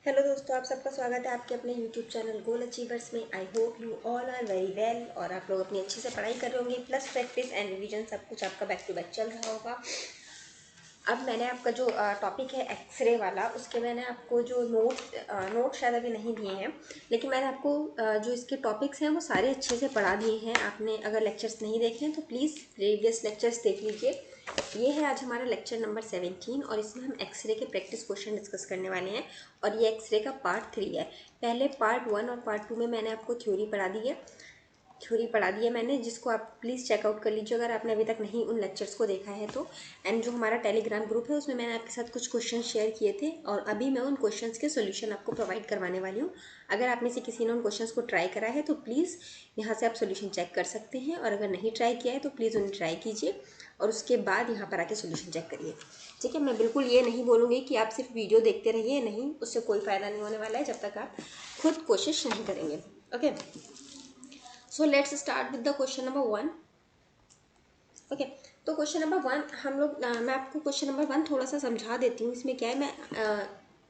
Hello दोस्तों, आप सबका स्वागत है आपके अपने यूट्यूब चैनल गोल अचीवर्स में। I hope you all are very well और आप लोग अपनी अच्छे से पढ़ाई कर रहे होंगे। प्लस प्रैक्टिस एंड रिवीजन सब कुछ आपका बैक टू बैक चल रहा होगा। अब मैंने आपका जो टॉपिक है एक्सरे वाला, उसके मैंने आपको जो नोट शायद अभी नहीं दिए हैं, लेकिन मैंने आपको जो इसके टॉपिक्स हैं वो सारे अच्छे से पढ़ा दिए हैं। आपने अगर लेक्चर्स नहीं देखे हैं तो प्लीज़ प्रीवियस लेक्चर्स देख लीजिए। ये है आज हमारा लेक्चर नंबर 17 और इसमें हम एक्सरे के प्रैक्टिस क्वेश्चन डिस्कस करने वाले हैं। और ये एक्सरे का पार्ट 3 है। पहले पार्ट 1 और पार्ट 2 में मैंने आपको थ्योरी पढ़ा दी है मैंने, जिसको आप प्लीज़ चेकआउट कर लीजिए अगर आपने अभी तक नहीं उन लेक्चर्स को देखा है तो। एंड जो हमारा टेलीग्राम ग्रुप है उसमें मैंने आपके साथ कुछ क्वेश्चन शेयर किए थे और अभी मैं उन क्वेश्चंस के सोल्यूशन आपको प्रोवाइड करवाने वाली हूँ। अगर आप में से किसी ने उन क्वेश्चंस को ट्राई करा है तो प्लीज़ यहाँ से आप सोल्यूशन चेक कर सकते हैं, और अगर नहीं ट्राई किया है तो प्लीज़ उन्हें ट्राई कीजिए और उसके बाद यहाँ पर आके सोल्यूशन चेक करिए। ठीक है, मैं बिल्कुल ये नहीं बोलूँगी कि आप सिर्फ वीडियो देखते रहिए, नहीं, उससे कोई फ़ायदा नहीं होने वाला है जब तक आप खुद कोशिश नहीं करेंगे। Okay, so let's start with the question number 1। Okay, तो क्वेश्चन नंबर 1 हम लोग मैं आपको क्वेश्चन नंबर 1 थोड़ा सा समझा देती हूँ। इसमें क्या है,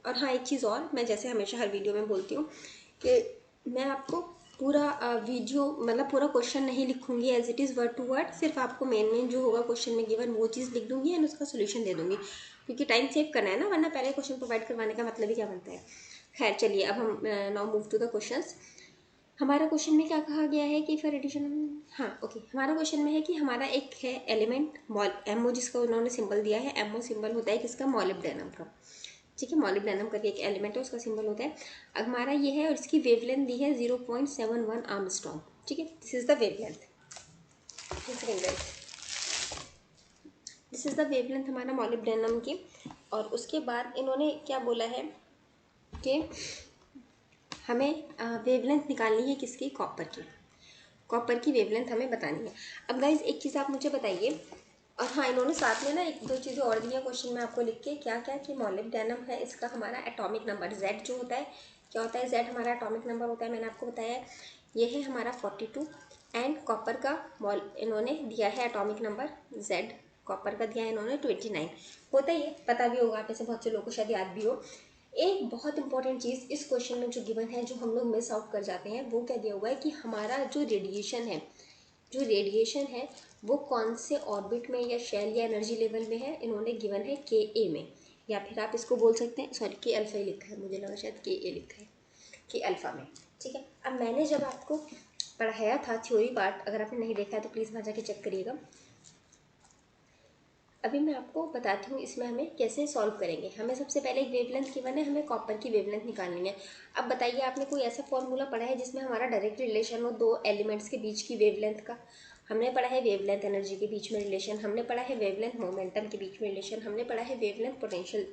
और हाँ, एक चीज़ और, मैं जैसे हमेशा हर वीडियो में बोलती हूँ कि मैं आपको पूरा वीडियो मतलब पूरा क्वेश्चन नहीं लिखूंगी as it is word to word, सिर्फ आपको मेन जो होगा क्वेश्चन में गिवन वो चीज़ लिख दूंगी एंड उसका सोल्यूशन दे दूंगी, क्योंकि टाइम सेव करना है ना, वरना पहले क्वेश्चन प्रोवाइड करवाने का मतलब ही क्या बनता है। खैर चलिए, अब हम now move to the questions. हमारा क्वेश्चन में क्या कहा गया है कि फॉर एडिशन, हाँ ओके, हमारा क्वेश्चन में है कि हमारा एक है एलिमेंट एमओ, जिसका उन्होंने सिंबल दिया है। एमओ सिंबल होता है किसका, मॉलिब्डेनम का। ठीक है, मॉलिब्डेनम करके एक एलिमेंट है, उसका सिंबल होता है। अब हमारा ये है और इसकी वेवलेंथ दी है 0.71 आर्मस्ट्रॉन्ग। ठीक है, this is the wavelength. This is the wavelength हमारा मॉलिब्डेनम की। और उसके बाद इन्होंने क्या बोला है कि हमें वेवलेंथ निकालनी है किसकी, कॉपर की। कॉपर की वेवलेंथ हमें बतानी है। अब गाइज एक चीज़ आप मुझे बताइए, और हाँ, इन्होंने साथ में ना एक दो चीज़ें और दी हैं क्वेश्चन में आपको लिख के। क्या क्या कि मॉलिब्डेनम है, इसका हमारा एटॉमिक नंबर Z जो होता है, क्या होता है, Z हमारा एटॉमिक नंबर होता है, मैंने आपको बताया है। ये है हमारा 42 एंड कॉपर का इन्होंने दिया है एटॉमिक नंबर Z, कॉपर का दिया है इन्होंने 29। होता ही है, पता भी होगा आप में से बहुत से लोगों को, शायद याद भी हो। एक बहुत इंपॉर्टेंट चीज़ इस क्वेश्चन में जो गिवन है, जो हम लोग मिस आउट कर जाते हैं, वो क्या दिया हुआ है कि हमारा जो रेडिएशन है वो कौन से ऑर्बिट में या शेल या एनर्जी लेवल में है, इन्होंने गिवन है के ए में, या फिर आप इसको बोल सकते हैं, सॉरी के अल्फा ही लिखा है, मुझे लगा शायद के ए लिखा है, के अल्फा में। ठीक है, अब मैंने जब आपको पढ़ाया था थ्योरी पार्ट, अगर आपने नहीं देखा है तो प्लीज़ वहाँ जाके चेक करिएगा। अभी मैं आपको बताती हूँ इसमें हमें कैसे सॉल्व करेंगे। हमें सबसे पहले एक वेवलेंथ गिवन है, हमें कॉपर की वेवलेंथ निकालनी है। अब बताइए, आपने कोई ऐसा फॉर्मूला पढ़ा है जिसमें हमारा डायरेक्ट रिलेशन हो दो एलिमेंट्स के बीच की वेवलेंथ का? हमने पढ़ा है वेवलेंथ एनर्जी के बीच में रिलेशन, हमने पढ़ा है वेवलेंथ मोमेंटम के बीच में रिलेशन, हमने पढ़ा है wavelength potential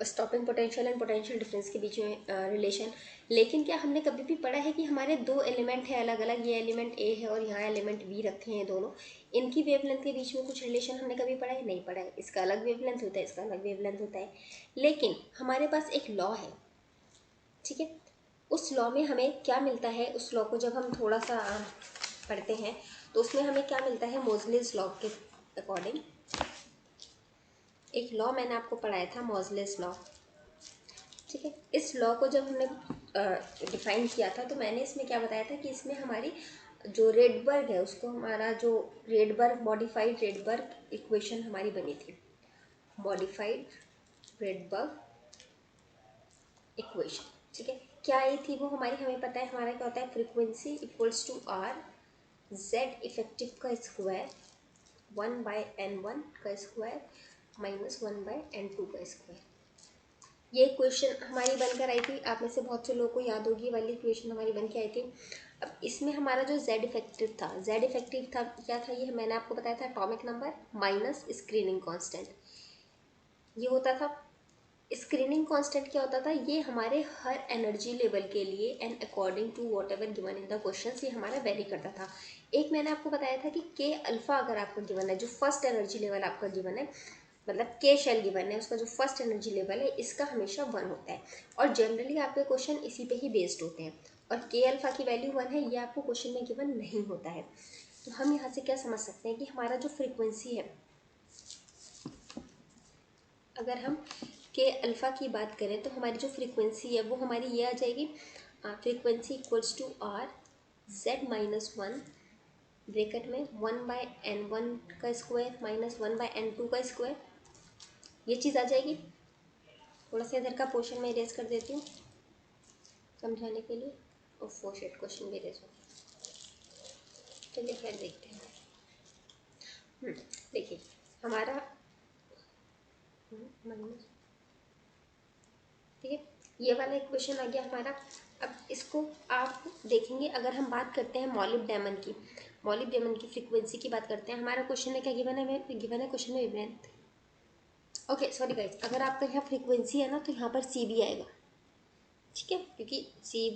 stopping potential and potential difference के बीच में रिलेशन। लेकिन क्या हमने कभी भी पढ़ा है कि हमारे दो एलिमेंट है अलग अलग, ये एलिमेंट ए है और यहाँ एलिमेंट बी रखे हैं दोनों, इनकी वेवलेंथ के बीच में कुछ रिलेशन हमने कभी पढ़ा है? नहीं पढ़ा है। इसका अलग वेवलेंथ होता है, इसका अलग वेवलेंथ होता है। लेकिन हमारे पास एक लॉ है, ठीक है, उस लॉ में हमें क्या मिलता है, उस लॉ को जब हम थोड़ा सा पढ़ते हैं तो उसमें हमें क्या मिलता है, मोजलेस लॉ के अकॉर्डिंग एक लॉ मैंने आपको पढ़ाया था, मोजलेस लॉ। ठीक है, इस लॉ को जब हमने डिफाइन किया था तो मैंने इसमें क्या बताया था कि इसमें हमारी जो रेडबर्ग है, उसको हमारा जो रेडबर्ग मॉडिफाइड रेडबर्ग इक्वेशन हमारी बनी थी, मॉडिफाइड रेडबर्ग इक्वेशन। ठीक है, क्या आई थी वो हमारी, हमें पता है हमारा क्या होता है, frequency equals to R Z effective का स्क्वायर 1/n1 का स्क्वायर माइनस 1/n2 का स्क्वायर। ये इक्वेशन हमारी बनकर आई थी, आप में से बहुत से लोगों को याद होगी, वाली इक्वेशन हमारी बन के आई थी। अब इसमें हमारा जो z इफेक्टिव था, z इफेक्टिव था क्या था, ये मैंने आपको बताया था atomic number minus screening constant, ये होता था। स्क्रीनिंग कांस्टेंट क्या होता था, ये हमारे हर एनर्जी लेवल के लिए and according to whatever given in the question, ये हमारा वेरी करता था। एक मैंने आपको बताया था कि के अल्फा अगर आपका गिवन है, जो फर्स्ट एनर्जी लेवल आपका गिवन है, मतलब के शेल गिवन है, उसका जो फर्स्ट एनर्जी लेवल है, इसका हमेशा 1 होता है। और जनरली आपके क्वेश्चन इसी पे ही बेस्ड होते हैं। और के अल्फा की वैल्यू 1 है, ये आपको क्वेश्चन में गिवन नहीं होता है। तो हम यहाँ से क्या समझ सकते हैं कि हमारा जो फ्रीक्वेंसी है, अगर हम के अल्फ़ा की बात करें तो हमारी जो फ्रीक्वेंसी है वो हमारी ये आ जाएगी, frequency equals to R Z minus one bracket में 1/n1 का स्क्वायर माइनस 1/n2 का स्क्वायर, ये चीज़ आ जाएगी। थोड़ा सा इधर का पोर्शन में इरेज कर देती हूँ समझाने के लिए, और 4 शेड क्वेश्चन भी इरेज हो। चलिए खैर देखते हैं। देखिए हमारा ठीक है, ये वाला इक्वेशन आ गया हमारा। अब इसको आप देखेंगे, अगर हम बात करते हैं मॉलिब्डेनम की, मॉलिब्डेनम की फ्रीक्वेंसी की बात करते हैं, हमारा क्वेश्चन है क्या गिवन है, गिवन है क्वेश्चन में वेवलेंथ। ओके सॉरी गाइस, अगर आपका यहाँ फ्रीक्वेंसी है ना तो यहाँ पर सी भी आएगा, ठीक है, क्योंकि सी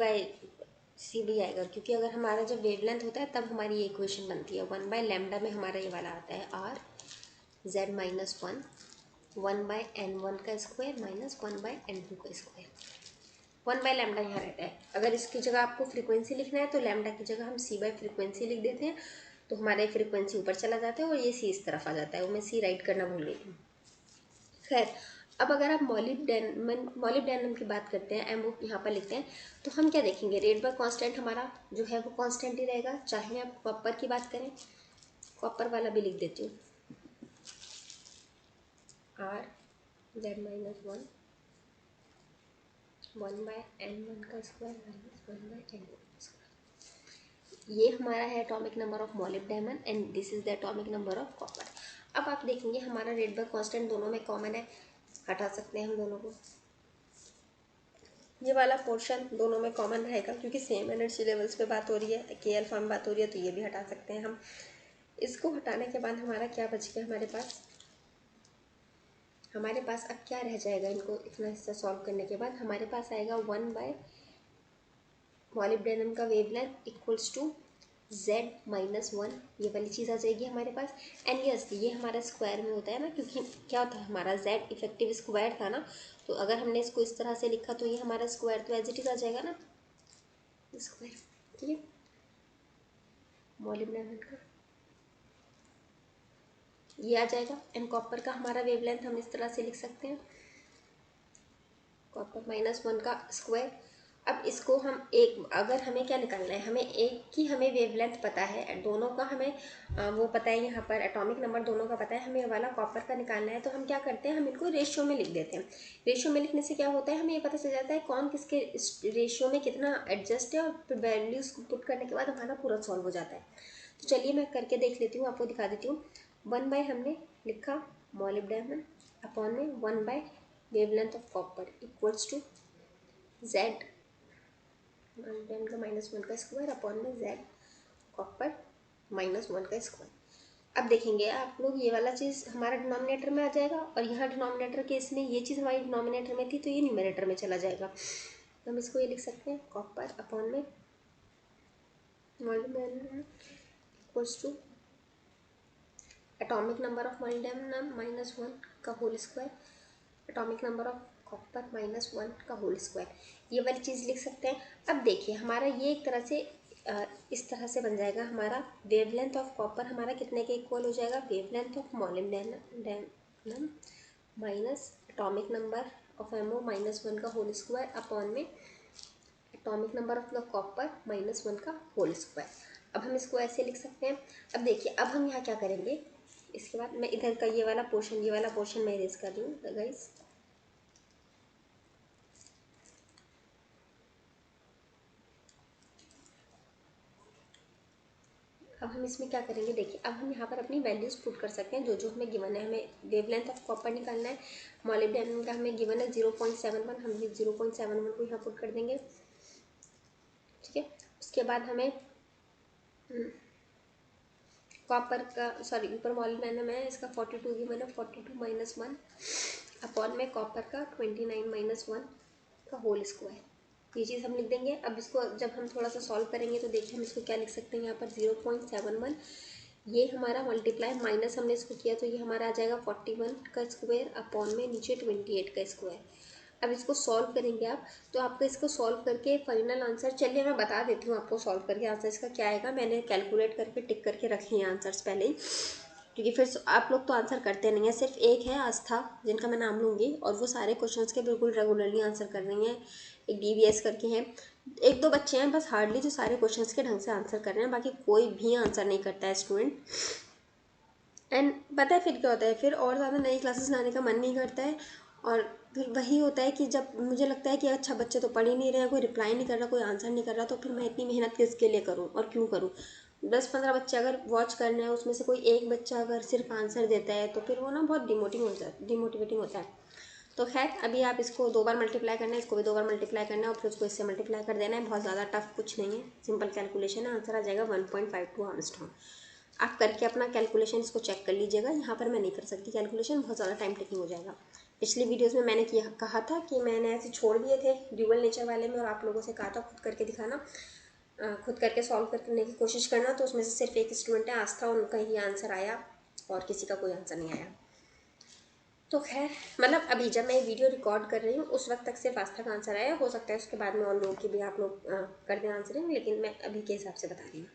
भी आएगा, क्योंकि अगर हमारा जब वेवलेंथ होता है तब हमारी ये इक्वेशन बनती है। 1/λ में हमारा ये वाला आता है are Z minus one 1/n1 का स्क्वायर माइनस 1/n2 का स्क्वायर। 1/λ यहाँ रहता है। अगर इसकी जगह आपको फ्रीक्वेंसी लिखना है तो लैम्डा की जगह हम सी बाई फ्रीक्वेंसी लिख देते हैं, तो हमारा फ्रीक्वेंसी ऊपर चला जाता है और ये सी इस तरफ आ जाता है। वो मैं सी राइट करना भूल गई थी। खैर, अब अगर आप मॉलिब्डेनम की बात करते हैं, एम यहाँ पर लिखते हैं, तो हम क्या देखेंगे, रेट बाय कांस्टेंट हमारा जो है वो कांस्टेंट ही रहेगा। चाहे आप कॉपर की बात करें, कॉपर वाला भी लिख देती हूँ, are Z minus one 1/n1 का स्क्वायर माइनस 1/n2 का स्क्वायर। ये हमारा है atomic number of molybdenum and this is the atomic number of copper. अब आप देखेंगे हमारा रेट बाय कांस्टेंट दोनों में कॉमन है, हटा सकते हैं हम दोनों को। ये वाला पोर्शन दोनों में कॉमन रहेगा क्योंकि सेम एनर्जी लेवल्स पे बात हो रही है, के अल्फा में बात हो रही है, तो ये भी हटा सकते हैं हम। इसको हटाने के बाद हमारा क्या बच गया, हमारे पास अब क्या रह जाएगा, इनको इतना हिस्सा सॉल्व करने के बाद हमारे पास आएगा 1/ मॉलिब्डेनम का wavelength equals to Z minus one, ये वाली चीज़ आ जाएगी हमारे पास। एंड यस, ये हमारा स्क्वायर में होता है ना, क्योंकि क्या होता है हमारा जेड इफेक्टिव स्क्वायर था ना, तो अगर हमने इसको इस तरह से लिखा तो ये हमारा स्क्वायर तो एज इट इज आ जाएगा ना, स्क्वायर, ठीक है। मॉलिब्डेनम का ये आ जाएगा। एंड कॉपर का हमारा वेवलेंथ हम इस तरह से लिख सकते हैं, कॉपर माइनस वन का स्क्वायर। अब इसको हम एक, अगर हमें क्या निकालना है, हमें एक की हमें वेवलेंथ पता है, दोनों का हमें वो पता है, यहाँ पर एटॉमिक नंबर दोनों का पता है, हमें वाला कॉपर का निकालना है, तो हम क्या करते हैं, हम इनको रेशियो में लिख देते हैं। रेशियो में लिखने से क्या होता है, हमें ये पता चल जाता है कौन किसके रेशियो में कितना एडजस्ट है, और फिर वैल्यूज पुट करने के बाद हमारा पूरा सॉल्व हो जाता है। तो चलिए मैं करके देख लेती हूँ, आपको दिखा देती हूँ। 1/, हमने लिखा मॉलिब्डेनम अपॉन में 1/, wavelength of copper equals to Z molybdenum का माइनस वन का स्क्वायर अपॉन में जेड कॉपर माइनस वन का स्क्वायर। अब देखेंगे आप लोग, ये वाला चीज़ हमारा डिनोमिनेटर में आ जाएगा, और यहाँ डिनोमिनेटर के इसमें ये चीज़ हमारी डिनोमिनेटर में थी तो ये न्यूमरेटर में चला जाएगा। तो हम इसको ये लिख सकते हैं, कॉपर अपॉन में molybdenum equals to atomic number of molybdenum minus one का whole square, atomic number of copper minus one का होल स्क्वायर, ये वाली चीज़ लिख सकते हैं। अब देखिए हमारा ये एक तरह से इस तरह से बन जाएगा, हमारा वेवलेंथ ऑफ कॉपर हमारा कितने के इक्वल हो जाएगा, wavelength of molybdenum minus atomic number of MO minus one का होल स्क्वायर अपॉन में atomic number of the copper minus one का होल स्क्वायर। अब हम इसको ऐसे लिख सकते हैं। अब देखिए, अब हम यहाँ क्या करेंगे, इसके बाद मैं इधर का ये वाला पोर्शन मैं इरेज कर दूँ गाइस। अब हम इसमें क्या करेंगे, देखिए अब हम यहाँ पर अपनी वैल्यूज़ पुट कर सकते हैं, जो जो हमें गिवन है। हमें वेवलेंथ ऑफ कॉपर निकालना है, मॉलिब्डेनम का हमें गिवन है 0.71, हम 0.71 को यहाँ पुट कर देंगे, ठीक है। उसके बाद हमें कॉपर का, सॉरी ऊपर मॉलिब्डेनम है, इसका 42 गिवन है, 42 माइनस वन अपॉन में कॉपर का 29 माइनस वन का होल स्क्वायर, ये चीज़ हम लिख देंगे। अब इसको जब हम थोड़ा सा सॉल्व करेंगे तो देखिए हम इसको क्या लिख सकते हैं, यहाँ पर 0.71, ये हमारा मल्टीप्लाई माइनस हमने इसको किया तो ये हमारा आ जाएगा 41 का स्क्वायर अपॉन में नीचे 28 का स्क्वायर। अब इसको सॉल्व करेंगे आप, तो आपको इसको सॉल्व करके फाइनल आंसर, चलिए मैं बता देती हूँ आपको सॉल्व करके आंसर इसका क्या आएगा। मैंने कैलकुलेट करके टिक करके रखे हैं आंसर्स पहले ही। क्योंकि फिर आप लोग तो आंसर करते नहीं हैं। सिर्फ एक है आस्था, जिनका मैं नाम लूँगी, और वो सारे क्वेश्चंस के बिल्कुल रेगुलरली आंसर कर रही हैं। एक डीवीएस करके हैं, एक दो बच्चे हैं बस हार्डली जो सारे क्वेश्चंस के ढंग से आंसर कर रहे हैं, बाकी कोई भी आंसर नहीं करता है स्टूडेंट। एंड पता है फिर क्या होता है, फिर और ज़्यादा नई क्लासेस लाने का मन नहीं करता है। और फिर वही होता है कि जब मुझे लगता है कि अच्छा बच्चे तो पढ़ ही नहीं रहे हैं, कोई रिप्लाई नहीं कर रहा, कोई आंसर नहीं कर रहा, तो फिर मैं इतनी मेहनत किसके लिए करूँ और क्यों करूँ। 10-15 बच्चे अगर वॉच करने हैं, उसमें से कोई एक बच्चा अगर सिर्फ आंसर देता है तो फिर वो ना बहुत डिमोटिवेटिंग होता है। तो खैर अभी आप इसको 2 बार मल्टीप्लाई करना है, इसको भी 2 बार मल्टीप्लाई करना है, और फिर उसको इससे मल्टीप्लाई कर देना है। बहुत ज़्यादा टफ कुछ नहीं है, सिंपल कैलकुलेशन है। आंसर आ जाएगा 1.52 आर्मस्ट्रॉन्ग। आप करके अपना कैलकुलेशन इसको चेक कर लीजिएगा। यहाँ पर मैं नहीं कर सकती कैलकुलेशन, बहुत ज़्यादा टाइम टेकिंग हो जाएगा। पिछली वीडियोस में मैंने कहा था कि मैंने ऐसे छोड़ दिए थे ड्यूअल नेचर वाले में, और आप लोगों से कहा था खुद करके दिखाना, खुद करके सॉल्व करने की कोशिश करना। तो उसमें से सिर्फ एक स्टूडेंट है आस्था, उनका ही आंसर आया और किसी का कोई आंसर नहीं आया। तो खैर मतलब अभी जब मैं वीडियो रिकॉर्ड कर रही हूँ उस वक्त तक सिर्फ आस्था का आंसर आया, हो सकता है उसके बाद में और लोगों की भी आप लोग कर दें आंसरिंग, लेकिन मैं अभी के हिसाब से बता रही हूँ।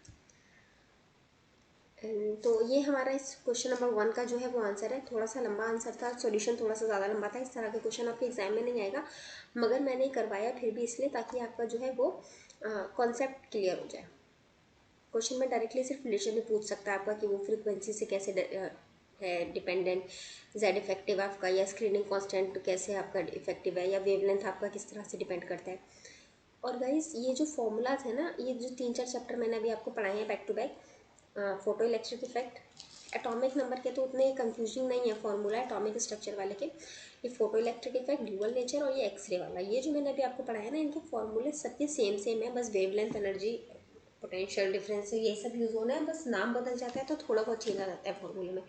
तो ये हमारा इस क्वेश्चन नंबर 1 का जो है वो आंसर है। थोड़ा सा लंबा आंसर था, सॉल्यूशन थोड़ा सा ज़्यादा लंबा था। इस तरह के क्वेश्चन आपके एग्जाम में नहीं आएगा, मगर मैंने करवाया फिर भी इसलिए ताकि आपका जो है वो कॉन्सेप्ट क्लियर हो जाए। क्वेश्चन में डायरेक्टली सिर्फ रिलेशन भी पूछ सकता है आपका कि वो फ्रीक्वेंसी से कैसे है डिपेंडेंट, जेड इफेक्टिव आपका, या स्क्रीनिंग कांस्टेंट कैसे आपका इफेक्टिव है, या वेवलेंथ आपका किस तरह से डिपेंड करता है। और गाइस ये जो फॉर्मूलाज है ना, ये जो 3-4 चैप्टर मैंने अभी आपको पढ़ाए हैं back to back, photo electric effect, atomic number के तो उतने कंफ्यूजिंग नहीं है फॉर्मूला एटॉमिक स्ट्रक्चर वाले के। ये photo electric effect, dual nature और ये एक्सरे वाला, ये जो मैंने अभी आपको पढ़ाया ना, इनके फॉर्मूले सबके सेम है, बस वेवलेंथ, एनर्जी, पोटेंशियल डिफरेंस ये सब यूज़ होना है, बस नाम बदल जाता है तो थोड़ा बहुत चेंज आ जाता है फॉर्मूले में।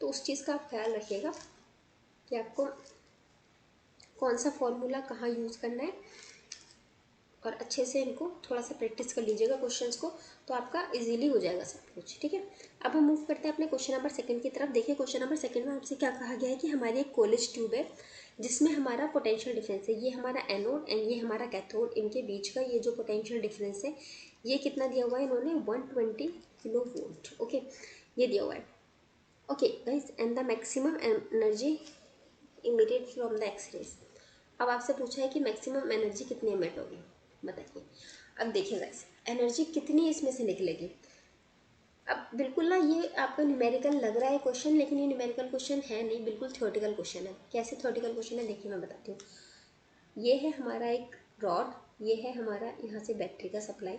तो उस चीज़ का आप ख्याल रखिएगा कि आपको कौन सा फॉर्मूला कहाँ यूज़ करना है, और अच्छे से इनको थोड़ा सा प्रैक्टिस कर लीजिएगा क्वेश्चंस को, तो आपका इजीली हो जाएगा सब कुछ। ठीक है, अब हम मूव करते हैं अपने क्वेश्चन नंबर 2 की तरफ। देखिए क्वेश्चन नंबर 2 में आपसे क्या कहा गया है कि हमारी एक कॉलेज ट्यूब है जिसमें हमारा पोटेंशियल डिफरेंस है, ये हमारा एनोड एंड ये हमारा कैथोड, इनके बीच का ये जो पोटेंशियल डिफरेंस है ये कितना दिया हुआ है, इन्होंने 120 किलो वोल्ट। ओके, ये दिया हुआ है। Okay guys, and the maximum energy emitted from the X-rays. अब आपसे पूछा है कि मैक्सिमम एनर्जी कितनी इमिट होगी, बताइए। अब देखिए गाइस, एनर्जी कितनी इसमें से निकलेगी। अब बिल्कुल ना ये आपका न्यूमेरिकल लग रहा है क्वेश्चन, लेकिन ये न्यूमेरिकल क्वेश्चन है नहीं, बिल्कुल थ्योरेटिकल क्वेश्चन है। कैसे थ्योरेटिकल क्वेश्चन है देखिए मैं बताती हूँ। ये है हमारा एक रॉड, ये है हमारा यहाँ से बैटरी का सप्लाई,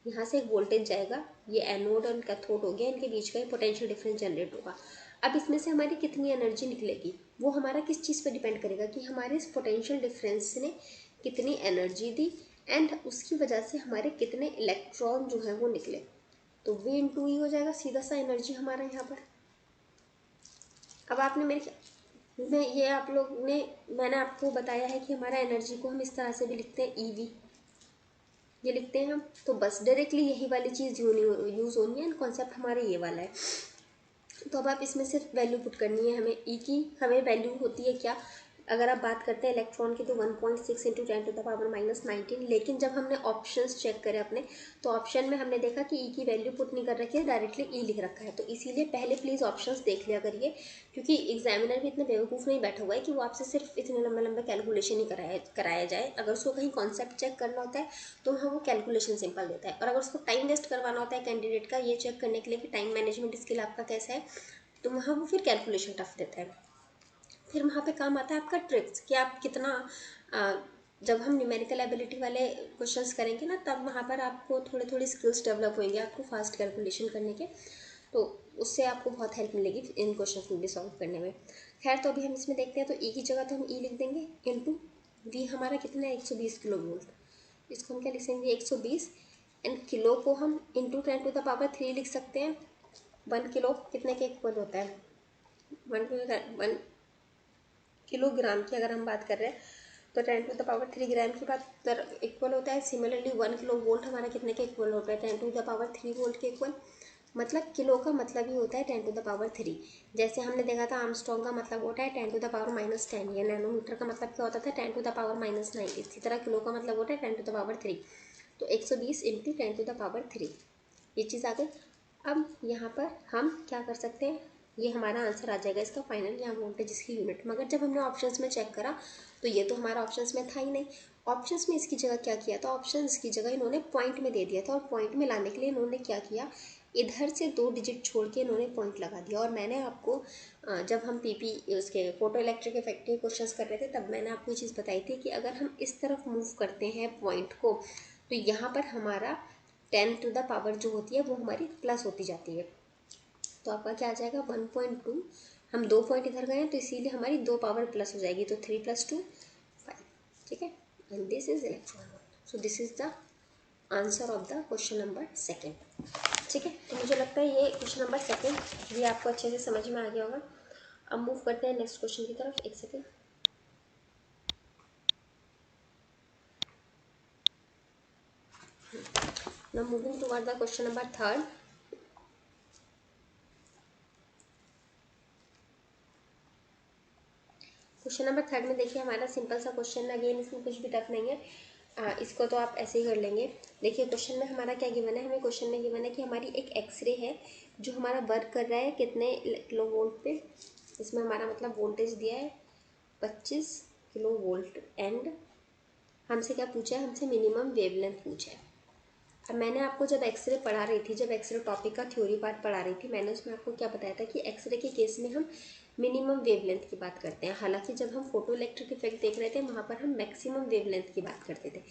यहाँ से एक वोल्टेज जाएगा, ये एनोड और कैथोड हो गया, इनके बीच का पोटेंशियल डिफरेंस जनरेट होगा। अब इसमें से हमारी कितनी एनर्जी निकलेगी वो हमारा किस चीज़ पर डिपेंड करेगा कि हमारे इस पोटेंशियल डिफरेंस ने कितनी एनर्जी दी, एंड उसकी वजह से हमारे कितने इलेक्ट्रॉन जो है वो निकले। तो V इंटू ई हो जाएगा सीधा सा एनर्जी हमारा यहाँ पर। अब आपने मैं ये आप लोग ने मैंने आपको बताया है कि हमारा एनर्जी को हम इस तरह से भी लिखते हैं EV, ये लिखते हैं हम। तो बस डायरेक्टली यही वाली चीज़ यूज़ होनी है, एंड कॉन्सेप्ट हमारा ये वाला है। तो अब आप इसमें सिर्फ वैल्यू पुट करनी है हमें। ई की हमें वैल्यू होती है क्या, अगर आप बात करते हैं इलेक्ट्रॉन की तो 1.6 इंटू 10⁻⁻⁻⁻, लेकिन जब हमने ऑप्शंस चेक करे अपने तो ऑप्शन में हमने देखा कि ई की वैल्यू पुट नहीं कर रखी है, डायरेक्टली ई लिख रखा है। तो इसीलिए पहले प्लीज़ ऑप्शंस देख लिया करिए, क्योंकि एग्जामिनर भी इतना बेवकूफ़ नहीं बैठा हुआ है कि वो आपसे सिर्फ इतने लंबे लंबे कैलकुलेशन ही कराया जाए। अगर उसको कहीं कॉन्सेप्ट चेक करना होता है तो हाँ वो कैलकुलेशन सिंपल देता है, और अगर उसको टाइम वेस्ट करवाना होता है कैंडिडेट का ये चेक करने के लिए कि टाइम मैनेजमेंट स्किल आपका कैसा है, तो वहाँ वो फिर कैलकुलेशन टफ देता है। फिर वहाँ पे काम आता है आपका ट्रिक्स कि आप कितना जब हम न्यूमेरिकल एबिलिटी वाले क्वेश्चंस करेंगे ना, तब वहाँ पर आपको थोड़े थोड़े स्किल्स डेवलप होंगे आपको फास्ट कैलकुलेशन करने के, तो उससे आपको बहुत हेल्प मिलेगी इन क्वेश्चंस को भी सॉल्व करने में। खैर तो अभी हम इसमें देखते हैं, तो ई की जगह तो हम ई लिख देंगे इनटू वी हमारा कितना है 120 किलो वोल्ट, इसको हम क्या लिखेंगे 120, एंड किलो को हम इंटू 10⁻³ लिख सकते हैं। 1 किलो कितने के इक्वल होता है, 1 किलोग्राम की अगर हम बात कर रहे हैं तो 10⁻³ ग्राम की बात इक्वल होता है। सिमिलरली 1 किलो वोल्ट हमारा कितने के इक्वल होता है 10⁻³ वोल्ट के इक्वल, मतलब किलो का मतलब ही होता है 10⁻³। जैसे हमने देखा था आर्मस्ट्रॉन्ग का मतलब होता है 10⁻⁻10, या नैनोमीटर का मतलब क्या होता था 10⁻⁻9, इसी तरह किलो का मतलब होता है 10⁻3। तो 120 इंटू 10⁻3, ये चीज़ आ गई। अब यहाँ पर हम क्या कर सकते हैं, ये हमारा आंसर आ जाएगा इसका फाइनल, यहाँ वोल्टेज इसकी यूनिट। मगर जब हमने ऑप्शंस में चेक करा तो ये तो हमारा ऑप्शंस में था ही नहीं। ऑप्शंस में इसकी जगह क्या किया था, ऑप्शंस की जगह इन्होंने पॉइंट में दे दिया था, और पॉइंट में लाने के लिए इन्होंने क्या किया, इधर से 2 डिजिट छोड़ के इन्होंने पॉइंट लगा दिया। और मैंने आपको जब हम पीपी उसके फोटो इलेक्ट्रिक इफेक्ट के क्वेश्चंस कर रहे थे तब मैंने आपको ये चीज़ बताई थी कि अगर हम इस तरफ मूव करते हैं पॉइंट को तो यहाँ पर हमारा 10 टू द पावर जो होती है वो हमारी प्लस होती जाती है। तो आपका क्या आ जाएगा 1.2, हम 2 पॉइंट इधर गए हैं तो इसीलिए हमारी 2 पावर प्लस हो जाएगी, तो 3 + 2 5। ठीक है, and this is electron volt. So this is the answer of the question number 2। ठीक है, तो मुझे लगता है ये क्वेश्चन नंबर 2 भी आपको अच्छे से समझ में आ गया होगा। अब मूव करते हैं नेक्स्ट क्वेश्चन की तरफ। एक second. Now moving toward the question number 3। Question number 3 में देखिए हमारा सिंपल सा क्वेश्चन, अगेन इसमें कुछ भी टफ नहीं है। इसको तो आप ऐसे ही कर लेंगे। देखिए क्वेश्चन में हमारा क्या गिवन है, हमें क्वेश्चन में गिवन है कि हमारी एक एक्सरे है जो हमारा वर्क कर रहा है कितने किलो वोल्ट पे। इसमें हमारा मतलब वोल्टेज दिया है 25 किलो वोल्ट, एंड हमसे क्या पूछा है, हमसे मिनिमम वेवलेंथ पूछा है। अब मैंने आपको जब एक्सरे पढ़ा रही थी, जब एक्सरे टॉपिक का थ्योरी पार्ट पढ़ा रही थी, मैंने उसमें आपको क्या बताया था कि एक्सरे के केस में हम मिनिमम वेवलेंथ की बात करते हैं। हालांकि जब हम फोटो इलेक्ट्रिक इफेक्ट देख रहे थे वहाँ पर हम मैक्सिमम वेवलेंथ की बात करते थे,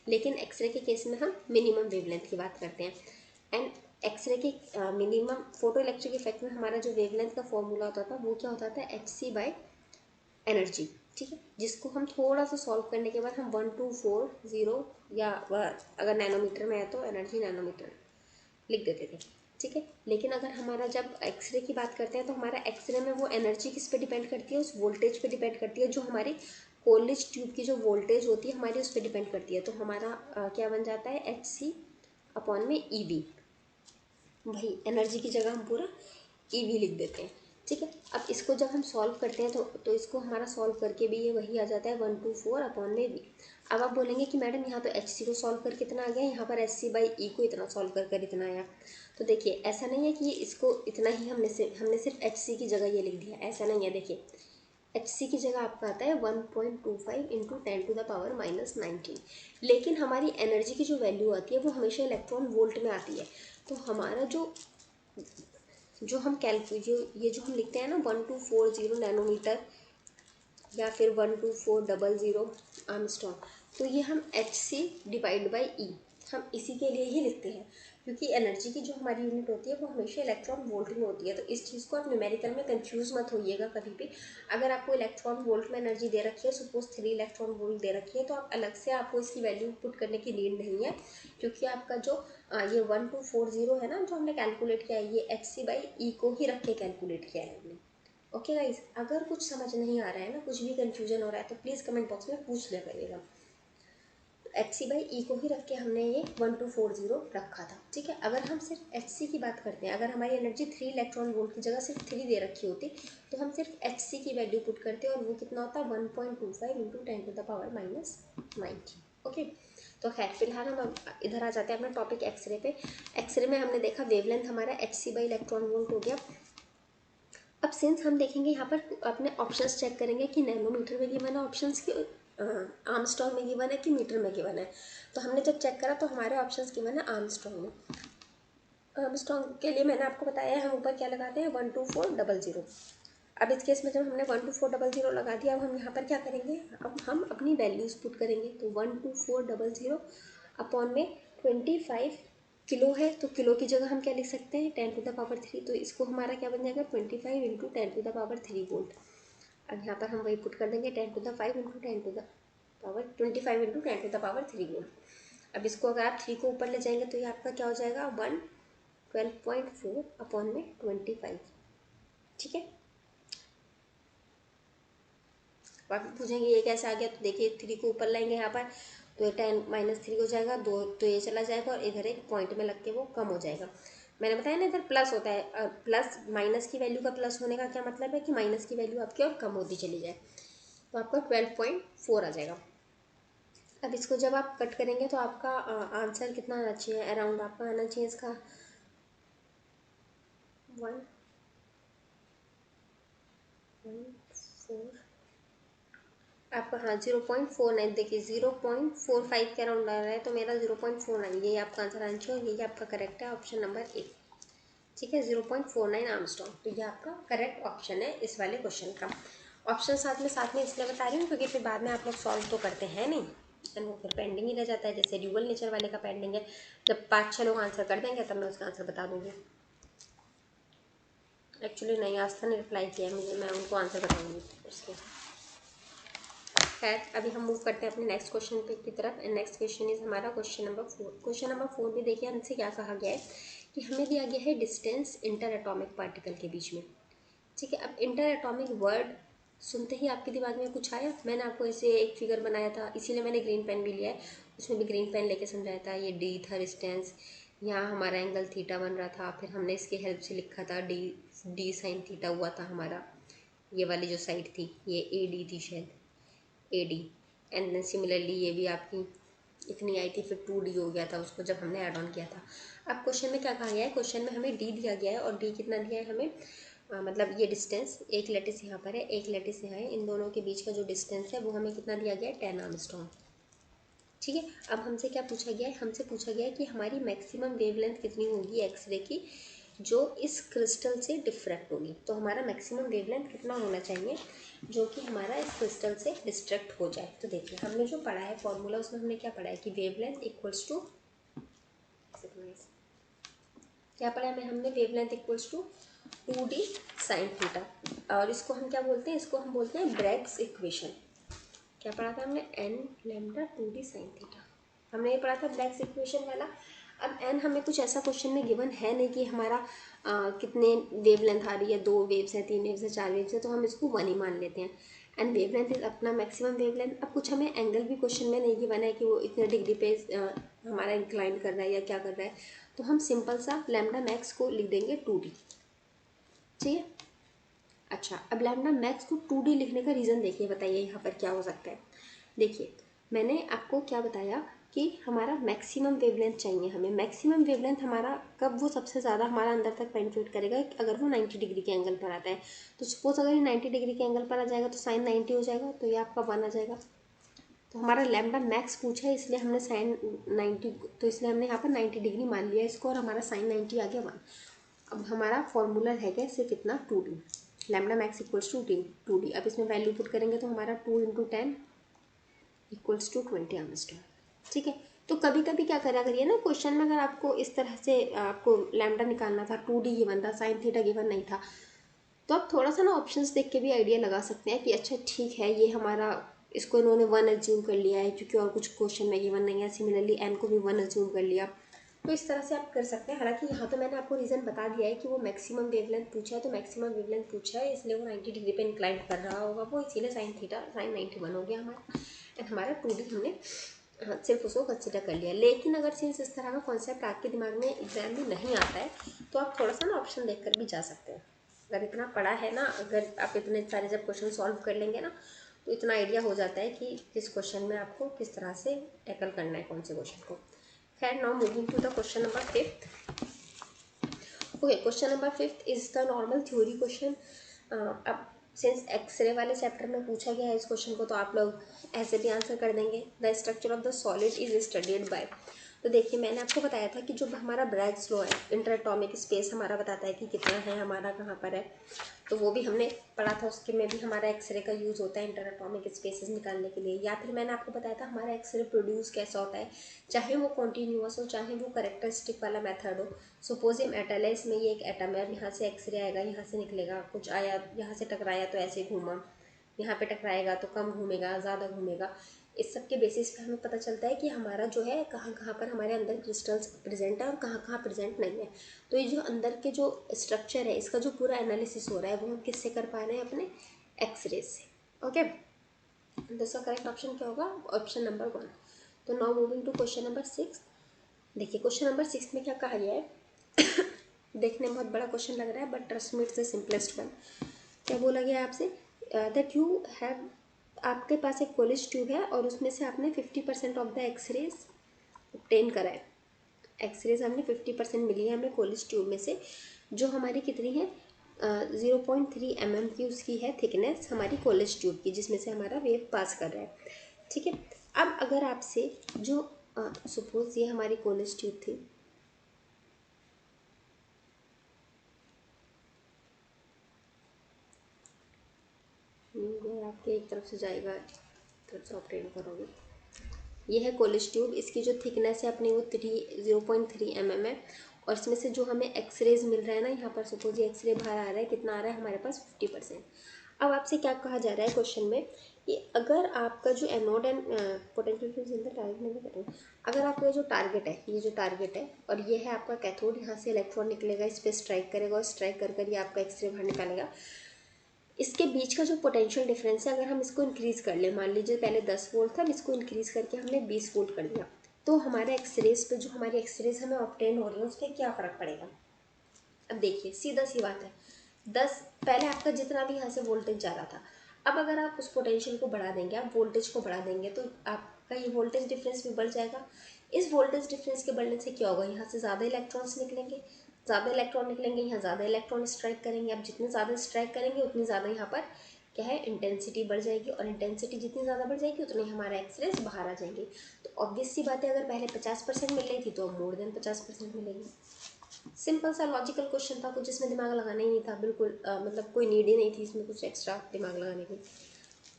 लेकिन एक्सरे के केस में हम मिनिमम वेवलेंथ की बात करते हैं। एंड एक्सरे के मिनिमम फोटो इलेक्ट्रिक इफेक्ट में हमारा जो वेवलेंथ का फॉर्मूला होता था वो क्या होता था, hc/एनर्जी। ठीक है, जिसको हम थोड़ा सा सॉल्व करने के बाद हम 1240 या अगर नैनोमीटर में है तो एनर्जी नैनोमीटर लिख देते थे। ठीक है, लेकिन अगर हमारा जब एक्सरे की बात करते हैं तो हमारा एक्सरे में वो एनर्जी किस पे डिपेंड करती है, उस वोल्टेज पे डिपेंड करती है जो हमारी कोलिज ट्यूब की जो वोल्टेज होती है हमारी उस पर डिपेंड करती है। तो हमारा क्या बन जाता है, hc/EV। वही एनर्जी की जगह हम पूरा EV लिख देते हैं। ठीक है, अब इसको जब हम सॉल्व करते हैं तो इसको हमारा सॉल्व करके भी ये वही आ जाता है 124/V। अब आप बोलेंगे कि मैडम यहाँ तो HC को सॉल्व कर कितना आ गया, यहाँ पर HC/E को इतना सॉल्व कर इतना आया। तो देखिए ऐसा नहीं है कि इसको इतना ही हमने सिर्फ HC की जगह ये लिख दिया, ऐसा नहीं है। देखिए HC की जगह आपका आता है 1.25 × 10⁻⁻19। लेकिन हमारी एनर्जी की जो वैल्यू आती है वो हमेशा इलेक्ट्रॉन वोल्ट में आती है। तो हमारा जो हम ये जो हम लिखते हैं ना 1240 नैनोमीटर या फिर 12400 आर्मस्ट्रॉन्ग, तो ये हम HC/E हम इसी के लिए ही लिखते हैं, क्योंकि एनर्जी की जो हमारी यूनिट होती है वो हमेशा इलेक्ट्रॉन वोल्ट में होती है। तो इस चीज़ को आप न्यूमेरिकल में कंफ्यूज मत होइएगा कभी भी। अगर आपको इलेक्ट्रॉन वोल्ट में एनर्जी दे रखी है, सपोज 3 इलेक्ट्रॉन वोल्ट दे रखी है, तो आप अलग से आपको इसकी वैल्यू पुट करने की नीड नहीं है, क्योंकि आपका जो ये 1240 है ना जो हमने कैलकुलेट किया है, ये HC/E को ही रख के कैलकुलेट किया है हमने। ओके गाइज, अगर कुछ समझ नहीं आ रहा है ना, कुछ भी कंफ्यूजन हो रहा है तो प्लीज़ कमेंट बॉक्स में पूछ लिया करिएगा। HC/E को ही रख के हमने ये 1240 रखा था। ठीक है, अगर हम सिर्फ HC की बात करते हैं, अगर हमारी एनर्जी 3 इलेक्ट्रॉन वोल्ट की जगह सिर्फ 3 दे रखी होती तो हम सिर्फ HC की वैल्यू पुट करते और वो कितना होता 1.25 × 10⁻⁻19। ओके, तो खैर फिलहाल हम इधर आ जाते हैं अपना टॉपिक एक्सरे पे। एक्सरे में हमने देखा वेवलेंथ हमारा HC/इलेक्ट्रॉन वोल्ट हो गया। अब सिंस हम देखेंगे यहाँ पर अपने ऑप्शंस चेक करेंगे कि नैनोमीटर में गिवन है ऑप्शंस की, आर्मस्ट्रॉन्ग में गिवन है कि मीटर में गिवन है। तो हमने जब चेक करा तो हमारे ऑप्शंस गिवन है आर्मस्ट्रॉन्ग में। आर्मस्ट्रॉन्ग के लिए मैंने आपको बताया है हम ऊपर क्या लगाते हैं 12400। अब इस केस में जब हमने 12400 लगा दिया, अब हम यहाँ पर क्या करेंगे, अब हम अपनी वैल्यूज़ पुट करेंगे। तो 12400 अपॉन में 25 किलो है, तो किलो की जगह हम क्या लिख सकते हैं 10⁻3। तो इसको हमारा क्या बन जाएगा 25 × 10⁻3 वोल्ट। अब यहाँ पर हम वही पुट कर देंगे 10⁵ × 25 × 10⁻3 वोल्ट। अब इसको अगर आप 3 को ऊपर ले जाएंगे तो ये आपका क्या हो जाएगा 112.4 अपॉन में 25। ठीक है, आप पूछेंगे ये कैसे आ गया, तो देखिए 3 को ऊपर लाएंगे यहाँ पर तो 10 - 3 हो जाएगा 2, तो ये चला जाएगा और इधर एक पॉइंट में लग के वो कम हो जाएगा। मैंने बताया ना इधर प्लस होता है, प्लस माइनस की वैल्यू का प्लस होने का क्या मतलब है कि माइनस की वैल्यू आपकी और कम होती चली जाए, तो आपका 12.4 आ जाएगा। अब इसको जब आप कट करेंगे तो आपका आंसर कितना आना चाहिए, अराउंड आपका आना चाहिए इसका 1.4 आपका, हाँ 0.49, देखिए 0.45 के अराउंड आ रहा है, तो मेरा 0.49, यही आपका आंसर आंसर यही आपका करेक्ट है, ऑप्शन नंबर ए। ठीक है, 0.49 आर्मस्ट्रॉन्ग, तो ये आपका करेक्ट ऑप्शन है इस वाले क्वेश्चन का। ऑप्शन साथ में इसलिए बता रही हूँ क्योंकि फिर बाद में आप लोग सॉल्व तो करते हैं नहीं, एंड वो फिर पेंडिंग ही रह जाता है, जैसे ड्यूअल नेचर वाले का पेंडिंग है। जब 5-6 लोग आंसर कर देंगे तब मैं उसका आंसर बता दूँगी। एक्चुअली नहीं, आस्था ने रिप्लाई किया है मुझे, मैं उनको आंसर बताऊँगी उसके। खैर, अभी हम मूव करते हैं अपने नेक्स्ट क्वेश्चन पे की तरफ, एंड नेक्स्ट क्वेश्चन इज हमारा क्वेश्चन नंबर 4। क्वेश्चन नंबर 4 में देखिए हमसे क्या कहा गया है कि हमें दिया गया है डिस्टेंस इंटर एटॉमिक पार्टिकल के बीच में। ठीक है, अब इंटर एटॉमिक वर्ड सुनते ही आपके दिमाग में कुछ आया? मैंने आपको ऐसे एक फिगर बनाया था, इसीलिए मैंने ग्रीन पेन भी लिया है, उसमें भी ग्रीन पेन लेके समझाया था। ये डी था डिस्टेंस, यहाँ हमारा एंगल थीटा बन रहा था, फिर हमने इसके हेल्प से लिखा था डी साइन थीटा हुआ था हमारा, ये वाली जो साइड थी ये ए डी थी शायद, A D. And then similarly ये भी आपकी इतनी आई थी, फिर 2D हो गया था उसको जब हमने ऐड ऑन किया था। अब क्वेश्चन में क्या कहा गया है, क्वेश्चन में हमें डी दिया गया है और डी कितना दिया है हमें, मतलब ये डिस्टेंस, एक लेटिस यहाँ पर है, एक लेटिस यहाँ है, इन दोनों के बीच का जो डिस्टेंस है वो हमें कितना दिया गया है, 10 आर्मस्ट्रॉन्ग। ठीक है, अब हमसे क्या पूछा गया है, हमसे पूछा गया है कि हमारी मैक्सिमम वेवलेंथ कितनी होगी एक्सरे की जो इस क्रिस्टल से डिफ्रैक्ट होगी। तो हमारा मैक्सिमम वेवलेंथ कितना होना चाहिए जो कि हमारा इस क्रिस्टल से डिस्ट्रैक्ट हो जाए। तो देखिए हमने जो पढ़ा है फॉर्मूला, उसमें हमने क्या पढ़ा है कि वेवलेंथ इक्वल्स टू, क्या पढ़ा है हमने, wavelength equals to 2D sine theta, और इसको हम क्या बोलते हैं, इसको हम बोलते हैं ब्रैग्स इक्वेशन। क्या पढ़ा था हमने, N lambda 2D sine theta, हमने ये पढ़ा था ब्रैग्स इक्वेशन वाला। अब एन हमें कुछ ऐसा क्वेश्चन में गिवन है नहीं कि हमारा कितने वेवलेंथ आ रही है, 2 वेव्स है, 3 वेव्स है, 4 वेव्स है, तो हम इसको 1 ही मान लेते हैं। एंड वेवलेंथ इज अपना मैक्सिमम वेवलेंथ। अब कुछ हमें एंगल भी क्वेश्चन में नहीं गिवन है कि वो इतने डिग्री पे हमारा इंक्लाइन कर रहा है या क्या कर रहा है, तो हम सिंपल सा लैम्डा मैक्स को लिख देंगे 2D। ठीक है, अच्छा अब लैम्डा मैक्स को 2D लिखने का रीज़न देखिए, बताइए यहाँ पर क्या हो सकता है। देखिए मैंने आपको क्या बताया कि हमारा मैक्सिमम वेवलेंथ चाहिए हमें। मैक्सिमम वेवलेंथ हमारा कब वो सबसे ज़्यादा हमारा अंदर तक पेनिट्रेट करेगा, अगर वो 90 डिग्री के एंगल पर आता है। तो सपोज अगर ये 90 डिग्री के एंगल पर आ जाएगा तो साइन 90 हो जाएगा, तो ये आपका 1 आ जाएगा। तो हमारा लैम्डा मैक्स पूछा है इसलिए हमने साइन 90, तो इसलिए हमने यहाँ पर 90 डिग्री मान लिया इसको, और हमारा साइन 90 आ गया 1। अब हमारा फॉर्मूला है क्या सिर्फ इतना 2D, lambda max equals to 2D। अब इसमें वैल्यू पुट करेंगे तो हमारा 2 × 10 इक्वल्स टू 20 आर्मस्ट्रॉन्ग। ठीक है, तो कभी कभी क्या करा करिए ना, क्वेश्चन में अगर आपको इस तरह से आपको लैम्डा निकालना था, 2D गिवन था, साइन थीटा गिवन नहीं था, तो आप थोड़ा सा ना ऑप्शंस देख के भी आइडिया लगा सकते हैं कि अच्छा ठीक है ये हमारा, इसको इन्होंने 1 एज्यूम कर लिया है क्योंकि और कुछ क्वेश्चन में गिवन नहीं है, सिमिलरली एन को भी 1 एज्यूम कर लिया। तो इस तरह से आप कर सकते हैं। हालांकि यहाँ तो मैंने आपको रीज़न बता दिया है कि वो मैक्सिमम वेवलेंथ पूछा है, तो मैक्सिमम वेवलेंथ पूछा है इसलिए वो 90 डिग्री पे इंक्लाइन कर रहा होगा वो, इसीलिए साइन थीटा साइन 91 हो गया हमारा, एंड हमारा 2D हमने सिर्फ उसको कंसिडर कर लिया। लेकिन अगर सिंस इस तरह का कॉन्सेप्ट आपके दिमाग में एग्जाम में नहीं आता है तो आप थोड़ा सा ना ऑप्शन देख कर भी जा सकते हैं। अगर इतना पढ़ा है ना, अगर आप इतने सारे जब क्वेश्चन सॉल्व कर लेंगे ना, तो इतना आइडिया हो जाता है कि किस क्वेश्चन में आपको किस तरह से टैकल करना है कौन से क्वेश्चन को। खैर, now moving to the question number 5th। ओके, question number 5th is the normal theory question. अब सिंस एक्सरे वाले चैप्टर में पूछा गया है इस क्वेश्चन को, तो आप लोग ऐसे भी आंसर कर देंगे। The structure of the solid is studied by, तो देखिए मैंने आपको बताया था कि जो हमारा ब्रैग्स लॉ है, इंटर एटॉमिक स्पेस हमारा बताता है कि कितना है हमारा, कहाँ पर है, तो वो भी हमने पढ़ा था। उसके में भी हमारा एक्सरे का यूज़ होता है इंटर एटॉमिक स्पेसेस निकालने के लिए। या फिर मैंने आपको बताया था हमारा एक्सरे प्रोड्यूस कैसा होता है, चाहे वो कॉन्टीन्यूअस हो, चाहे वो करेक्टरिस्टिक वाला मेथड हो। सपोज ये मेटल है, इसमें ये एक एटम है, यहाँ से एक्सरे आएगा, यहाँ से निकलेगा, कुछ आया यहाँ से टकराया तो ऐसे घूमा, यहाँ पे टकराएगा तो कम घूमेगा, ज़्यादा घूमेगा। इस सब के बेसिस पे हमें पता चलता है कि हमारा जो है कहाँ कहाँ पर हमारे अंदर क्रिस्टल्स प्रेजेंट है और कहाँ कहाँ प्रेजेंट नहीं है। तो ये जो अंदर के जो स्ट्रक्चर है, इसका जो पूरा एनालिसिस हो रहा है वो हम किससे कर पा रहे हैं, अपने एक्सरे से। ओके, तो इसका करेक्ट ऑप्शन क्या होगा, ऑप्शन नंबर 1। तो now moving to question number 6। देखिए क्वेश्चन नंबर 6 में क्या कहा गया है देखने में बहुत बड़ा क्वेश्चन लग रहा है, but trust me it's the simplest one. क्या बोला गया है आपसे, दैट यू हैव, आपके पास एक कॉलेज ट्यूब है और उसमें से आपने 50% ऑफ द एक्सरेज ऑब्टेन करा है। एक्सरेज हमने 50% मिली है हमें कॉलेज ट्यूब में से। जो हमारी कितनी है 0.3 mm की उसकी है थिकनेस हमारी कॉलेज ट्यूब की, जिसमें से हमारा वेव पास कर रहा है। ठीक है, अब अगर आपसे जो सपोज ये हमारी कॉलेज ट्यूब थी, आपके एक तरफ से जाएगा तरफ से ऑपरेट करोगे। ये है कॉलेज ट्यूब, इसकी जो थिकनेस है अपनी वो 0.3 mm है, और इसमें से जो हमें एक्सरेज मिल रहा है ना, यहाँ पर सपोज ये एक्सरे बाहर आ रहा है, कितना आ रहा है हमारे पास 50%। अब आपसे क्या कहा जा रहा है क्वेश्चन में कि अगर आपका जो anode and potential difference target नहीं कर रहे हैं, अगर आपका जो टारगेट है, ये जो टारगेट है और ये है आपका कैथोड, यहाँ से इलेक्ट्रॉन निकलेगा, इस पर स्ट्राइक करेगा और स्ट्राइक कर कर ये आपका एक्सरे बाहर निकालेगा। इसके बीच का जो पोटेंशियल डिफरेंस है अगर हम इसको इंक्रीज़ कर लें, मान लीजिए पहले 10 वोल्ट था, अब इसको इंक्रीज़ करके हमने 20 वोल्ट कर दिया, तो हमारे एक्सरेज पे जो हमारी एक्सरेज हमें ऑब्टेन हो रही है उस पर क्या फ़र्क पड़ेगा। अब देखिए सीधा सी बात है, 10 पहले आपका जितना भी यहाँ से वोल्टेज जा रहा था, अब अगर आप उस पोटेंशियल को बढ़ा देंगे, आप वोल्टेज को बढ़ा देंगे, तो आपका ये वोल्टेज डिफरेंस भी बढ़ जाएगा। इस वोल्टेज डिफरेंस के बढ़ने से क्या होगा, यहाँ से ज़्यादा इलेक्ट्रॉन्स निकलेंगे, ज़्यादा इलेक्ट्रॉन निकलेंगे, यहाँ ज़्यादा इलेक्ट्रॉन स्ट्राइक करेंगे। अब जितने ज़्यादा स्ट्राइक करेंगे उतनी ज़्यादा यहाँ पर क्या है इंटेंसिटी बढ़ जाएगी, और इंटेंसिटी जितनी ज़्यादा बढ़ जाएगी उतनी हमारा एक्सरेज बाहर आ जाएंगे। तो ऑब्वियस सी बात है, अगर पहले 50% मिल रही थी तो अब मोर देन 50% मिलेगी। सिंपल सा लॉजिकल क्वेश्चन था, कुछ इसमें दिमाग लगाना ही नहीं था, बिल्कुल मतलब कोई नीड ही नहीं थी इसमें कुछ एक्स्ट्रा दिमाग लगाने की।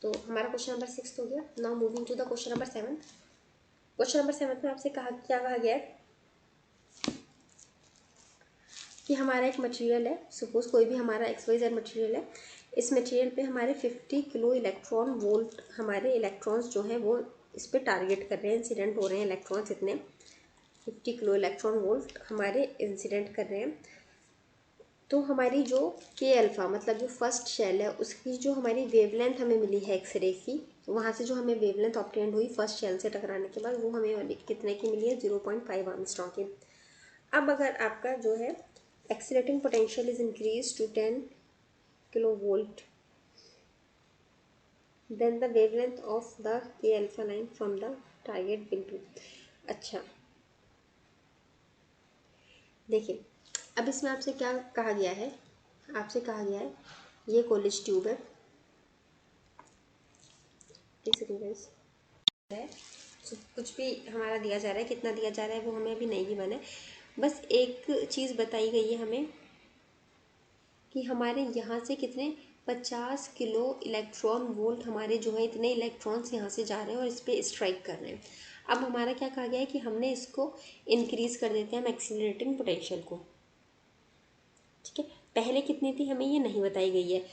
तो हमारा क्वेश्चन नंबर 6 हो गया। Now moving to the question number 7। Question number 7 में आपसे क्या कहा गया है कि हमारा एक मटेरियल है, सपोज कोई भी हमारा XYZ मटेरियल है, इस मटेरियल पे हमारे 50 किलो इलेक्ट्रॉन वोल्ट हमारे इलेक्ट्रॉन्स जो हैं वो इस पर टारगेट कर रहे हैं, इंसिडेंट हो रहे हैं इलेक्ट्रॉन्स, इतने 50 किलो इलेक्ट्रॉन वोल्ट हमारे इंसिडेंट कर रहे हैं। तो हमारी जो के अल्फ़ा मतलब जो फर्स्ट शेल है उसकी जो हमारी वेवलेंथ हमें मिली है एक्सरे की, वहाँ से जो हमें वेवलेंथ ऑब्टेंड हुई फर्स्ट शेल से टकराने के बाद, वो हमें कितने की मिली है 0.5 आर्मस्ट्रॉन्ग की। अब अगर आपका जो है accelerating potential is increase to 10 kilo volt, then the wavelength of the K alpha line from the target will be. अच्छा देखिए, अब इसमें आपसे क्या कहा गया है, आपसे कहा गया है ये कॉलेज ट्यूब है, एक सेकेंड गाइस है, कुछ भी हमारा दिया जा रहा है, कितना दिया जा रहा है वो हमें अभी नहीं गिवन है, बस एक चीज़ बताई गई है हमें कि हमारे यहाँ से कितने 50 किलो इलेक्ट्रॉन वोल्ट हमारे जो है इतने इलेक्ट्रॉन्स यहाँ से जा रहे हैं और इस पर स्ट्राइक कर रहे हैं। अब हमारा क्या कहा गया है कि हमने इसको इंक्रीज़ कर देते हैं हम एक्सीलरेटिंग पोटेंशियल को। ठीक है, पहले कितनी थी हमें ये नहीं बताई गई है,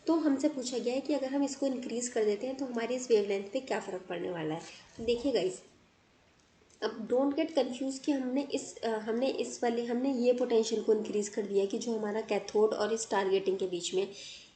तो हमसे पूछा गया है कि अगर हम इसको इंक्रीज़ कर देते हैं तो हमारी इस वेवलेंथ पे क्या फ़र्क पड़ने वाला है। तो देखिए गाइस, अब डोंट गेट कंफ्यूज कि हमने ये पोटेंशियल को इंक्रीज़ कर दिया कि जो हमारा कैथोड और इस टारगेटिंग के बीच में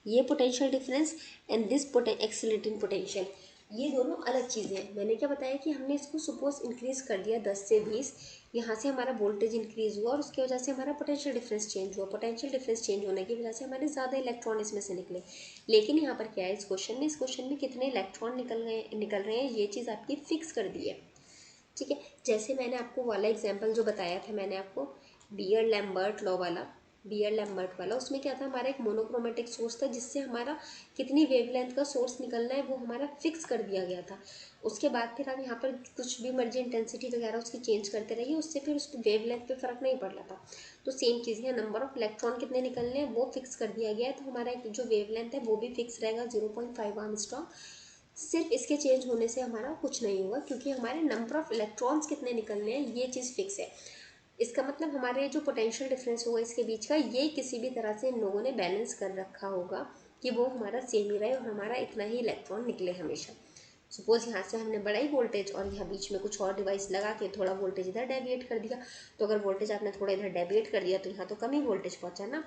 ये potential difference and this accelerating potential, ये दोनों अलग चीज़ें हैं। मैंने क्या बताया कि हमने इसको सपोज इंक्रीज़ कर दिया 10 से 20, यहाँ से हमारा वोल्टेज इंक्रीज़ हुआ और उसकी वजह से हमारा पोटेंशियल डिफरेंस चेंज हुआ, पोटेंशियल डिफरेंस चेंज होने की वजह से हमारे ज़्यादा इलेक्ट्रॉन इसमें से निकले। लेकिन यहाँ पर क्या है इस क्वेश्चन में कितने इलेक्ट्रॉन निकल रहे हैं ये चीज़ आपकी फिक्स कर दी है। ठीक है, जैसे मैंने आपको वाला एग्जांपल जो बताया था, मैंने आपको बियर लैम्बर्ट लॉ वाला, बियर लैम्बर्ट वाला, उसमें क्या था हमारा एक मोनोक्रोमेटिक सोर्स था जिससे हमारा कितनी वेवलेंथ का सोर्स निकलना है वो हमारा फिक्स कर दिया गया था। उसके बाद फिर आप यहाँ पर कुछ भी मर्जी इंटेंसिटी वगैरह उसकी चेंज करते रहिए, उससे फिर उस वेवलेंथ पे फ़र्क नहीं पड़ रहा था। तो सेम चीज़ है, नंबर ऑफ इलेक्ट्रॉन कितने निकलने हैं वो फिक्स कर दिया गया है, तो हमारा जो वेवलेंथ है वो भी फिक्स रहेगा 0.5 आर्मस्ट्रॉन्ग। सिर्फ इसके चेंज होने से हमारा कुछ नहीं होगा, क्योंकि हमारे नंबर ऑफ इलेक्ट्रॉन्स कितने निकलने हैं ये चीज़ फिक्स है। इसका मतलब हमारे जो पोटेंशियल डिफरेंस होगा इसके बीच का, ये किसी भी तरह से इन लोगों ने बैलेंस कर रखा होगा कि वो हमारा सेम ही रहे और हमारा इतना ही इलेक्ट्रॉन निकले हमेशा। सपोज यहाँ से हमने बढ़ाई वोल्टेज और यहाँ बीच में कुछ और डिवाइस लगा के थोड़ा वोल्टेज इधर डेविएट कर दिया, तो अगर वोल्टेज आपने थोड़ा इधर डेविएट कर दिया तो यहाँ तो कम ही वोल्टेज पहुँचा ना।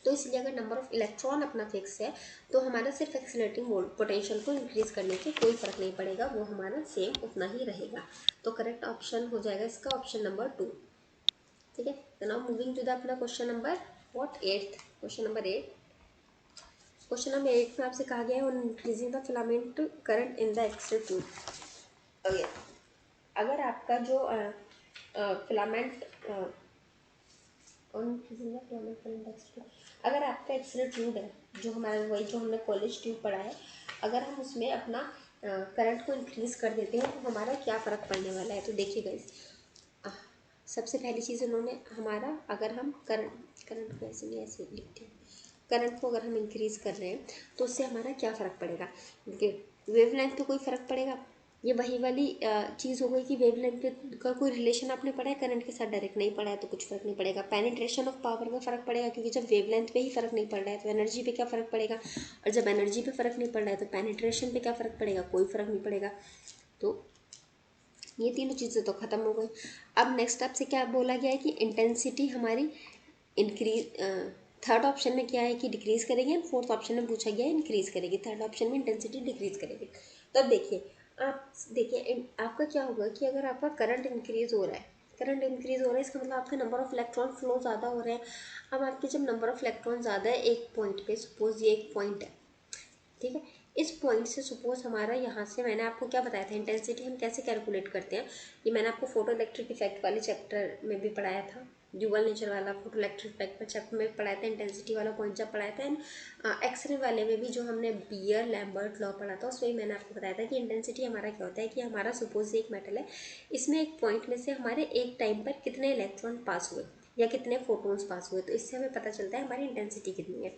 तो इसलिए अगर नंबर ऑफ इलेक्ट्रॉन अपना फिक्स है तो हमारा सिर्फ एक्सीलरेटिंग पोटेंशियल को इंक्रीज करने से कोई फर्क नहीं पड़ेगा, वो हमारा सेम उतना ही रहेगा। तो करेक्ट ऑप्शन हो जाएगा इसका ऑप्शन नंबर 2। ठीक है, तो नाउ मूविंग टू द अपना question number 8। Question number 8, question number 8 में आपसे कहा गया है on increasing the filament current in the X-ray tube. अगर आपका जो filament on increasing the flow of current X-ray. अगर आपका एक्सरे ट्यूब है, जो हमारा वही जो हमने कॉलेज ट्यूब पढ़ा है, अगर हम उसमें अपना करंट को इंक्रीज़ कर देते हैं तो हमारा क्या फ़र्क पड़ने वाला है। तो देखिए गाइस, सबसे पहली चीज़ उन्होंने हमारा, अगर हम करंट को ऐसे नहीं ऐसे लिखते हैं, करंट को अगर हम इंक्रीज़ कर रहे हैं तो उससे हमारा क्या फ़र्क पड़ेगा। देखिए वेवलेंथ पे कोई फ़र्क पड़ेगा, ये वही वाली चीज़ हो गई कि वेवलेंथ पे का कोई रिलेशन आपने पढ़ा है करंट के साथ डायरेक्ट नहीं पड़ा है तो कुछ फ़र्क नहीं पड़ेगा। पेनिट्रेशन ऑफ पावर का फ़र्क पड़ेगा, क्योंकि जब वेवलेंथ पे ही फ़र्क नहीं पड़ रहा है तो एनर्जी पे क्या फ़र्क पड़ेगा, और जब एनर्जी पे फ़र्क नहीं पड़ रहा है तो पेनिट्रेशन पे क्या फ़र्क पड़ेगा, कोई फ़र्क नहीं पड़ेगा। तो ये तीनों चीज़ें तो ख़त्म हो गई। अब नेक्स्ट आपसे क्या बोला गया है कि इंटेंसिटी हमारी इंक्रीज, थर्ड ऑप्शन में क्या है कि डिक्रीज करेगी, एंड फोर्थ ऑप्शन में पूछा गया है इंक्रीज करेगी, थर्ड ऑप्शन में इंटेंसिटी डिक्रीज करेगी। तो अब देखिए, आप देखिए आपका क्या होगा कि अगर आपका करंट इंक्रीज हो रहा है, करंट इंक्रीज हो रहा है इसका मतलब आपका नंबर ऑफ इलेक्ट्रॉन फ्लो ज़्यादा हो रहे हैं। अब आपके जब नंबर ऑफ इलेक्ट्रॉन ज़्यादा है एक पॉइंट पे, सपोज ये एक पॉइंट है, ठीक है, इस पॉइंट से सपोज हमारा यहाँ से, मैंने आपको क्या बताया था इंटेंसिटी हम कैसे कैलकुलेट करते हैं, ये मैंने आपको फोटो इलेक्ट्रिक इफेक्ट वाले चैप्टर में भी पढ़ाया था, ड्यूअल नेचर वाला फोटो इलेक्ट्रिक इफेक्ट पर चैप्टर में पढ़ाया था, इंटेंसिटी वाला पॉइंट जब पढ़ाया था। एंड एक्सरे वाले में भी जो हमने बियर लैम्बर्ट लॉ पढ़ा था उसमें मैंने आपको बताया था कि इंटेंसिटी हमारा क्या होता है कि हमारा सपोज एक मेटल है, इसमें एक पॉइंट में से हमारे एक टाइम पर कितने इलेक्ट्रॉन पास हुए या कितने फोटोन्स पास हुए, तो इससे हमें पता चलता है हमारी इंटेंसिटी कितनी है।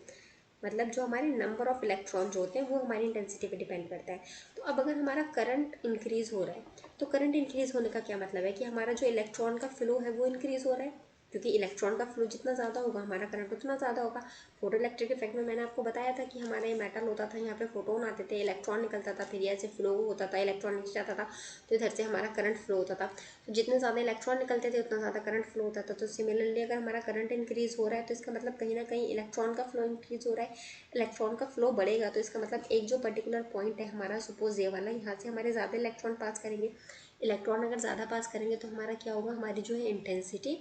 मतलब जो हमारे नंबर ऑफ इलेक्ट्रॉन जो होते हैं वो हमारी इंटेंसिटी पे डिपेंड करता है। तो अब अगर हमारा करंट इंक्रीज़ हो रहा है तो करंट इंक्रीज़ होने का क्या मतलब है कि हमारा जो इलेक्ट्रॉन का फ्लो है वो इंक्रीज़ हो रहा है, क्योंकि इलेक्ट्रॉन का फ्लो जितना ज़्यादा होगा हमारा करंट उतना ज़्यादा होगा। फोटो इलेक्ट्रिक इफेक्ट में मैंने आपको बताया था कि हमारा ये मेटल होता था, यहाँ पे फोटोन आते थे, इलेक्ट्रॉन निकलता था, फिर ऐसे फ्लो होता था, इलेक्ट्रॉन नीचे जाता था, तो इधर से हमारा करंट फ्लो होता था। तो जितने ज़्यादा इलेक्ट्रॉन निकलते थे उतना ज़्यादा करंट फ्लो होता था। तो सिमिलरली अगर हमारा करंट इंक्रीज़ हो रहा है तो इसका मतलब कहीं ना कहीं इलेक्ट्रॉन का फ्लो इंक्रीज़ हो रहा है, इलेक्ट्रॉन का फ्लो बढ़ेगा तो इसका मतलब एक जो पर्टिकुलर पॉइंट है हमारा, सपोज ये वाला, यहाँ से हमारे ज़्यादा इलेक्ट्रॉन पास करेंगे, इलेक्ट्रॉन अगर ज़्यादा पास करेंगे तो हमारा क्या होगा, हमारी जो है इंटेंसिटी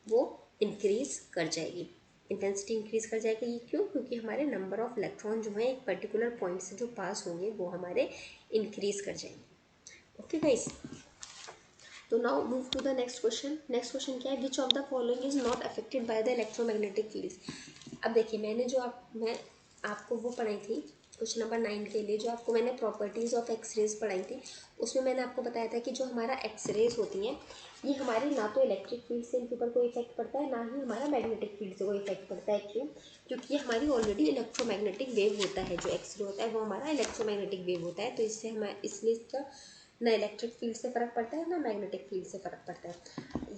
वो इंक्रीज़ कर जाएगी। इंटेंसिटी इंक्रीज़ कर जाएगी, ये क्यों, क्योंकि हमारे नंबर ऑफ इलेक्ट्रॉन जो है एक पर्टिकुलर पॉइंट से जो पास होंगे वो हमारे इंक्रीज़ कर जाएंगे। ओके गाइस, तो now move to the next question. Next question क्या है, which of the following is not affected by the electromagnetic fields. अब देखिए मैंने जो मैं आपको वो पढ़ाई थी क्वेश्चन नंबर 9 के लिए, जो आपको मैंने प्रॉपर्टीज़ ऑफ एक्सरेज पढ़ाई थी, उसमें मैंने आपको बताया था कि जो हमारा एक्सरेज होती हैं ये हमारी ना तो इलेक्ट्रिक फील्ड से इनके ऊपर कोई इफेक्ट पड़ता है, ना ही हमारा मैग्नेटिक फील्ड से कोई इफेक्ट पड़ता है। क्यों, क्योंकि ये हमारी ऑलरेडी इलेक्ट्रोमैग्नेटिक वेव होता है, जो एक्सरे होता है वो हमारा इलेक्ट्रोमैग्नेटिक वेव होता है, तो इससे हमारा इसलिए इसका ना इलेक्ट्रिक फील्ड से फ़र्क पड़ता है ना मैग्नेटिक फील्ड से फ़र्क पड़ता है।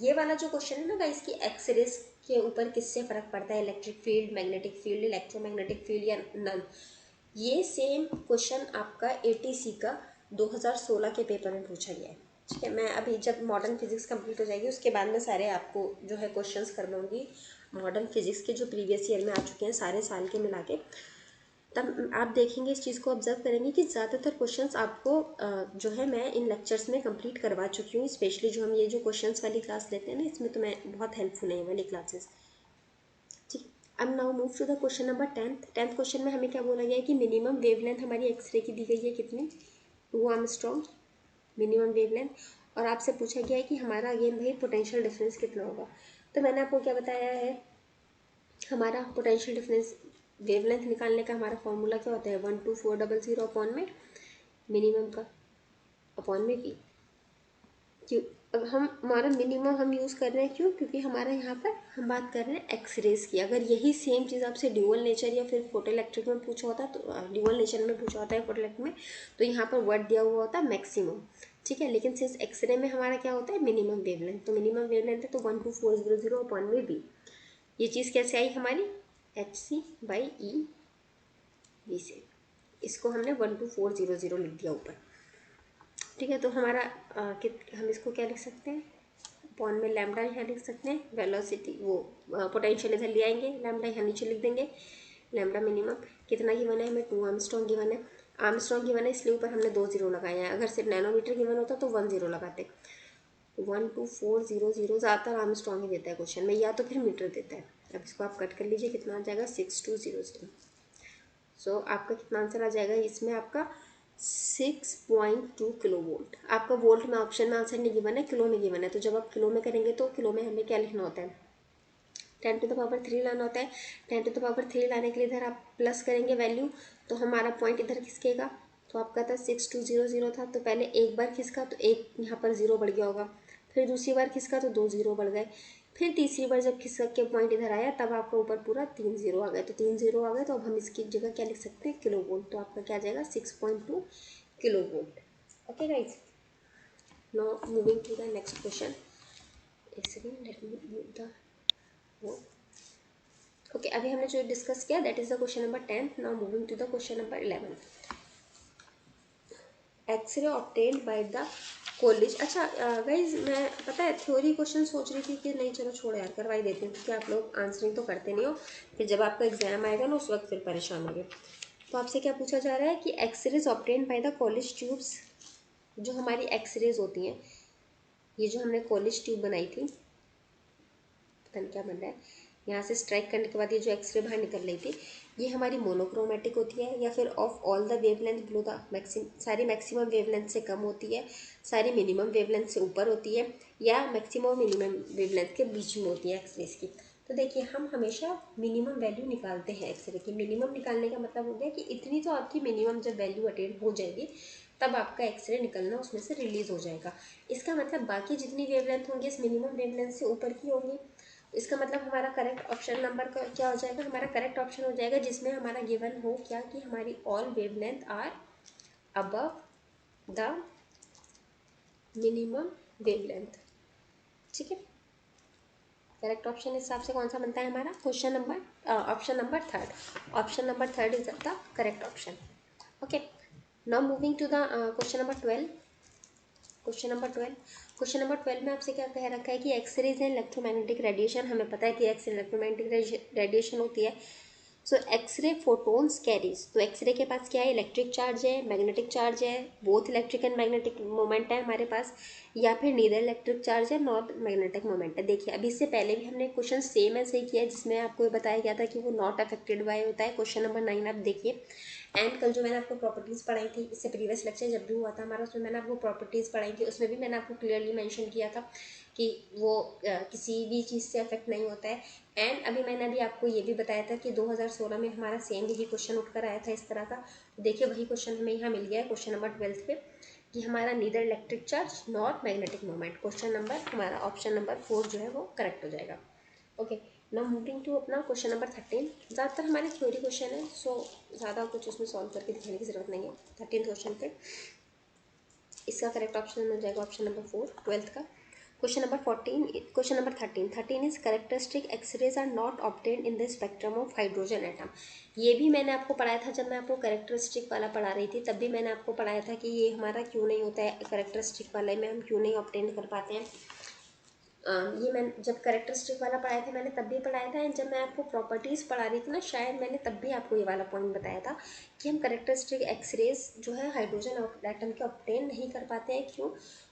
ये वाला जो क्वेश्चन है ना गाइस कि एक्सरेज के ऊपर किससे फ़र्क पड़ता है, electric field, magnetic field, electromagnetic field या नन, ये सेम क्वेश्चन आपका एटीसी का 2016 के पेपर में पूछा गया है। ठीक है, मैं अभी जब मॉडर्न फिजिक्स कंप्लीट हो जाएगी उसके बाद में सारे आपको जो है क्वेश्चंस कर दूँगी मॉडर्न फिजिक्स के जो प्रीवियस ईयर में आ चुके हैं सारे साल के मिला के, तब आप देखेंगे इस चीज़ को ऑब्जर्व करेंगे कि ज़्यादातर क्वेश्चंस आपको जो है मैं इन लेक्चर्स में कंप्लीट करवा चुकी हूँ। स्पेशली जो हम ये जो क्वेश्चंस वाली क्लास लेते हैं ना, इसमें तो मैं बहुत हेल्पफुल है ये वाली क्लासेस। ठीक, अब now move to the question number 10th question में हमें क्या बोला गया है कि मिनिमम वेवलेंथ हमारी एक्सरे की दी गई है कितनी, 2 आर्मस्ट्रॉन्ग मिनिमम वेवलेंथ, और आपसे पूछा गया है कि हमारा अगेन भाई पोटेंशियल डिफरेंस कितना होगा। तो मैंने आपको क्या बताया है, हमारा पोटेंशियल डिफरेंस वेवलेंथ निकालने का हमारा फॉर्मूला क्या होता है, 12400 अपॉन में मिनिमम का अपॉन में वी। क्यों, अब हम हमारा मिनिमम हम यूज़ कर रहे हैं, क्यों, क्योंकि हमारा यहाँ पर हम बात कर रहे हैं एक्सरेज की। अगर यही सेम चीज़ आपसे ड्यूअल नेचर या फिर फोटो इलेक्ट्रिक में पूछा होता तो ड्यूअल नेचर में पूछा होता है फोटो इलेक्ट्रिक में, तो यहाँ पर वर्ड दिया हुआ होता है मैक्सिमम। ठीक है, लेकिन सिंस एक्सरे में हमारा क्या होता है मिनिमम वेवलेंथ, तो मिनिमम वेवलेंथ है तो 12400 अपॉन में वी। ये चीज़ कैसे आई हमारी, hc/e से, इसको हमने 12400 लिख दिया ऊपर। ठीक है, तो हमारा हम इसको क्या लिख सकते हैं, अपॉन में लैम्डा यहाँ लिख सकते हैं, वेलोसिटी वो पोटेंशियल इधर ले आएंगे, लैम्डा यहाँ नीचे लिख देंगे, लैम्डा मिनिमम कितना गिवन है हमें, 2 आर्मस्ट्रॉन्ग गिवन है। आर्मस्ट्रॉन्ग गिवन है इसलिए ऊपर हमने 2 0 लगाए हैं, अगर सिर्फ नैनोमीटर गिवन होता तो 1 0 लगाते। 12400 ज़्यादातर आर्मस्ट्रॉन्ग ही देता है क्वेश्चन में, या तो फिर मीटर देता है। अब इसको आप कट कर लीजिए, कितना आ जाएगा 6200। सो आपका कितना आंसर आ जाएगा इसमें, आपका 6.2 किलो वोल्ट। आपका वोल्ट में ऑप्शन में आंसर नहीं गिवन है, किलो में गिवन है, तो जब आप किलो में करेंगे तो किलो में हमें क्या लिखना होता है, 10⁻³ लाना होता है। 10⁻³ लाने के लिए इधर आप प्लस करेंगे वैल्यू, तो हमारा पॉइंट इधर खिसकेगा। तो आपका था 6200 था, तो पहले एक बार खिसका तो एक यहाँ पर 0 बढ़ गया होगा, फिर दूसरी बार खिसका तो 2 0 बढ़ गए, फिर तीसरी बार जब खिसक के पॉइंट इधर आया तब आपका ऊपर पूरा 3 0 आ गए। तो 3 0 आ गए, तो अब हम इसकी जगह क्या लिख सकते हैं, किलो वोल्ट। तो आपका क्या आ जाएगा, 6.2 kilo volt. Okay guys, now moving to the next question. एक second, let me move the वो। ओके, अभी हमने जो डिस्कस किया that is the question number 10। Now moving to the question number 11। X ray obtained by the college. अच्छा guys, मैं पता है थ्योरी क्वेश्चन सोच रही थी कि नहीं चलो छोड़ो यार, करवाई देती हूँ, क्योंकि आप लोग आंसरिंग तो करते नहीं हो, फिर जब आपका एग्जाम आएगा ना उस वक्त फिर परेशान होंगे। तो आपसे क्या पूछा जा रहा है कि X-rays obtained by the Coolidge tubes, जो हमारी एक्सरेज होती हैं, ये जो हमने कॉलेज ट्यूब बनाई थी, पता नहीं क्या बन रहा है, यहाँ से स्ट्राइक करने के बाद ये जो एक्सरे बाहर निकल रही थी, ये हमारी मोनोक्रोमेटिक होती है या फिर of all the wavelength below the सारी मैक्सिमम वेवलेंथ से कम होती है, सारी मिनिमम वेवलेंथ से ऊपर होती है, या मैक्सिमम मिनिमम वेवलेंथ के बीच में होती है एक्सरेज की। तो देखिए, हम हमेशा मिनिमम वैल्यू निकालते हैं एक्सरे की। मिनिमम निकालने का मतलब हो गया कि इतनी तो आपकी मिनिमम जब वैल्यू अटेन हो जाएगी तब आपका एक्सरे निकलना उसमें से रिलीज हो जाएगा। इसका मतलब बाकी जितनी वेवलेंथ होंगी इस मिनिमम वेवलेंथ से ऊपर की होंगी। इसका मतलब हमारा करेक्ट ऑप्शन नंबर का क्या हो जाएगा, हमारा करेक्ट ऑप्शन हो जाएगा जिसमें हमारा गिवन हो क्या कि हमारी all wavelength are above the minimum wavelength. ठीक है, करेक्ट ऑप्शन इस हिसाब से कौन सा बनता है हमारा, question number option number 3rd। Option number 3rd is the correct option. Okay, now moving to the question number 12। Question number 12 में आपसे क्या कह रखा है कि एक्सरेज एंड इलेक्ट्रोमैग्नेटिक रेडिएशन। हमें पता है कि एक्स इलेक्ट्रोमैग्नेटिक रेडिएशन होती है। सो एक्सरे फोटोन्स कैरीज, तो एक्सरे के पास क्या है, इलेक्ट्रिक चार्ज है, मैग्नेटिक चार्ज है, both electric and magnetic moment है हमारे पास, या फिर नीदर इलेक्ट्रिक चार्ज है नॉट मैग्नेटिक मोमेंट है। देखिए, अभी इससे पहले भी हमने क्वेश्चन सेम ऐसे ही किया है जिसमें आपको बताया गया था कि वो नॉट अफेक्टेड बाय होता है। क्वेश्चन नंबर 9 आप देखिए। एंड कल जो मैंने आपको प्रॉपर्टीज़ पढ़ाई थी, इससे प्रीवियस लेक्चर जब भी हुआ था हमारा, उसमें मैंने आपको प्रॉपर्टीज़ पढ़ाई थी, उसमें भी मैंने आपको क्लियरली मेंशन किया था कि वो किसी भी चीज़ से अफेक्ट नहीं होता है। एंड अभी मैंने अभी आपको ये भी बताया था कि 2016 में हमारा सेम यही क्वेश्चन उठकर आया था इस तरह का। देखिए, वही क्वेश्चन हमें यहाँ मिल गया है क्वेश्चन नंबर 12 पे, कि हमारा neither electric charge not magnetic moment. Question number हमारा ऑप्शन नंबर 4 जो है वो करेक्ट हो जाएगा। ओके, नाउ मूविंग टू अपना क्वेश्चन नंबर 13। ज़्यादातर हमारे थ्योरी क्वेश्चन है, सो ज़्यादा कुछ उसमें सॉल्व करके दिखाने की जरूरत नहीं है। 13th क्वेश्चन पे इसका करेक्ट ऑप्शन हो जाएगा ऑप्शन नंबर 4 12th का। Question number 13 is characteristic X-rays are not obtained in the spectrum of hydrogen atom. ये भी मैंने आपको पढ़ाया था जब मैं आपको कैरेक्टरिस्टिक वाला पढ़ा रही थी, तब भी मैंने आपको पढ़ाया था कि ये हमारा क्यों नहीं होता है, कैरेक्टरिस्टिक वाले में हम क्यों नहीं ऑब्टेन कर पाते हैं। ये मैं जब कैरेक्टरिस्टिक वाला पढ़ाया था मैंने तब भी पढ़ाया था, एंड जब मैं आपको प्रॉपर्टीज़ पढ़ा रही थी ना, शायद मैंने तब भी आपको ये वाला पॉइंट बताया था कि हम कैरेक्टरिस्टिक एक्सरेज जो है हाइड्रोजन एटम के ऑब्टेन नहीं कर पाते हैं। क्यों?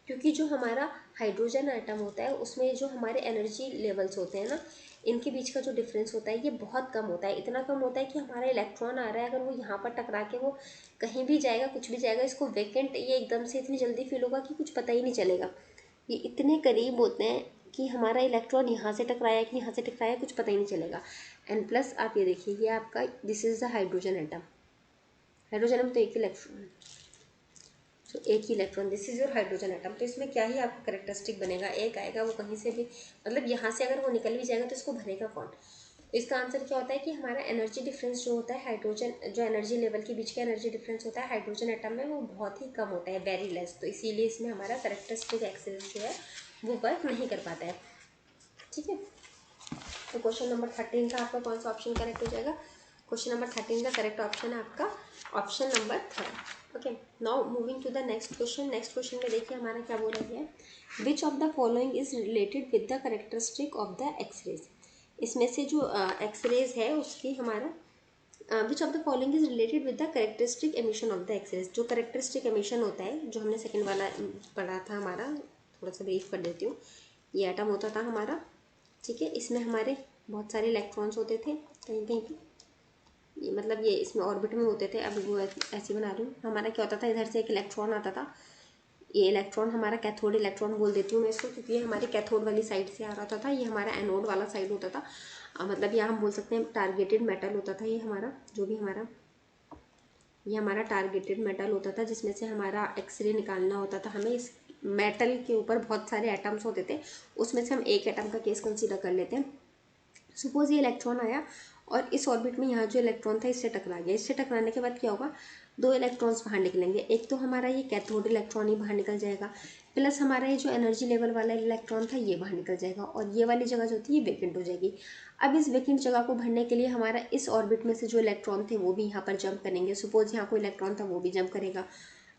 क्योंकि जो हमारा हाइड्रोजन एटम होता है उसमें जो हमारे एनर्जी लेवल्स होते हैं ना, इनके बीच का जो डिफरेंस होता है ये बहुत कम होता है। इतना कम होता है कि हमारा इलेक्ट्रॉन आ रहा है, अगर वो यहाँ पर टकरा के वो कहीं भी जाएगा, कुछ भी जाएगा, इसको वेकेंट ये एकदम से इतनी जल्दी फील होगा कि कुछ पता ही नहीं चलेगा। ये इतने करीब होते हैं कि हमारा इलेक्ट्रॉन यहाँ से टकराया कि यहाँ से टकराया कुछ पता ही नहीं चलेगा। एंड प्लस आप ये देखिए, ये आपका this is the hydrogen atom. Hydrogen atom तो एक इलेक्ट्रॉन, तो एक ही electron, this is your hydrogen atom. तो इसमें क्या ही आपका करेक्टरिस्टिक बनेगा, एक आएगा वो कहीं से भी, मतलब यहाँ से अगर वो निकल भी जाएगा तो इसको भरेगा कौन। तो इसका आंसर क्या होता है कि हमारा एनर्जी डिफरेंस जो होता है, हाइड्रोजन जो एनर्जी लेवल के बीच का एनर्जी डिफरेंस होता है हाइड्रोजन एटम में, वो बहुत ही कम होता है, वेरी लेस। तो इसीलिए इसमें हमारा करेक्टरिस्टिक एक्सेस जो है वो वर्क नहीं कर पाता है। ठीक है, तो क्वेश्चन नंबर 13 का आपका कौन सा ऑप्शन करेक्ट हो जाएगा, क्वेश्चन नंबर 13 का करेक्ट ऑप्शन है आपका option number 3rd। Okay, now moving to the next question. Next question में देखिए हमारा क्या बोला गया है, which of the following is related with the characteristic of the X-rays. इसमें से जो एक्सरेज है उसकी हमारा which of the following is related with the characteristic emission of the X-rays. जो करेक्टरिस्टिक एमिशन होता है, जो हमने सेकंड वाला पढ़ा था हमारा, थोड़ा सा ब्रीफ कर देती हूँ। ये एटम होता था हमारा, ठीक है, इसमें हमारे बहुत सारे इलेक्ट्रॉन्स होते थे कहीं कहीं पे, ये मतलब ये इसमें ऑर्बिट में होते थे। अब वो ऐसे बना रही हूँ, हमारा क्या होता था, इधर से एक इलेक्ट्रॉन आता था, ये इलेक्ट्रॉन हमारा कैथोड इलेक्ट्रॉन बोल देती हूँ मैं इसको, क्योंकि ये हमारे कैथोड वाली साइड से आ रहा होता था, ये हमारा एनोड वाला साइड होता था। मतलब यहाँ हम बोल सकते हैं टारगेटेड मेटल होता था ये हमारा, जो भी हमारा ये हमारा टारगेटेड मेटल होता था, जिसमें से हमारा एक्सरे निकालना होता था हमें। इस मेटल के ऊपर बहुत सारे एटम्स होते थे, उसमें से हम एक एटम का केस कंसीडर कर लेते हैं। सपोज ये इलेक्ट्रॉन आया और इस ऑर्बिट में यहाँ जो इलेक्ट्रॉन था इससे टकरा गया। इससे टकराने के बाद क्या होगा, दो इलेक्ट्रॉन्स बाहर निकलेंगे। एक तो हमारा ये कैथोड इलेक्ट्रॉन ही बाहर निकल जाएगा, प्लस हमारा ये जो एनर्जी लेवल वाला इलेक्ट्रॉन था ये बाहर निकल जाएगा, और ये वाली जगह जो होती है ये वेकेंट हो जाएगी। अब इस वेकेंट जगह को भरने के लिए हमारा इस ऑर्बिट में से जो इलेक्ट्रॉन थे वो भी यहाँ पर जंप करेंगे। सपोज यहाँ कोई इलेक्ट्रॉन था वो भी जंप करेगा।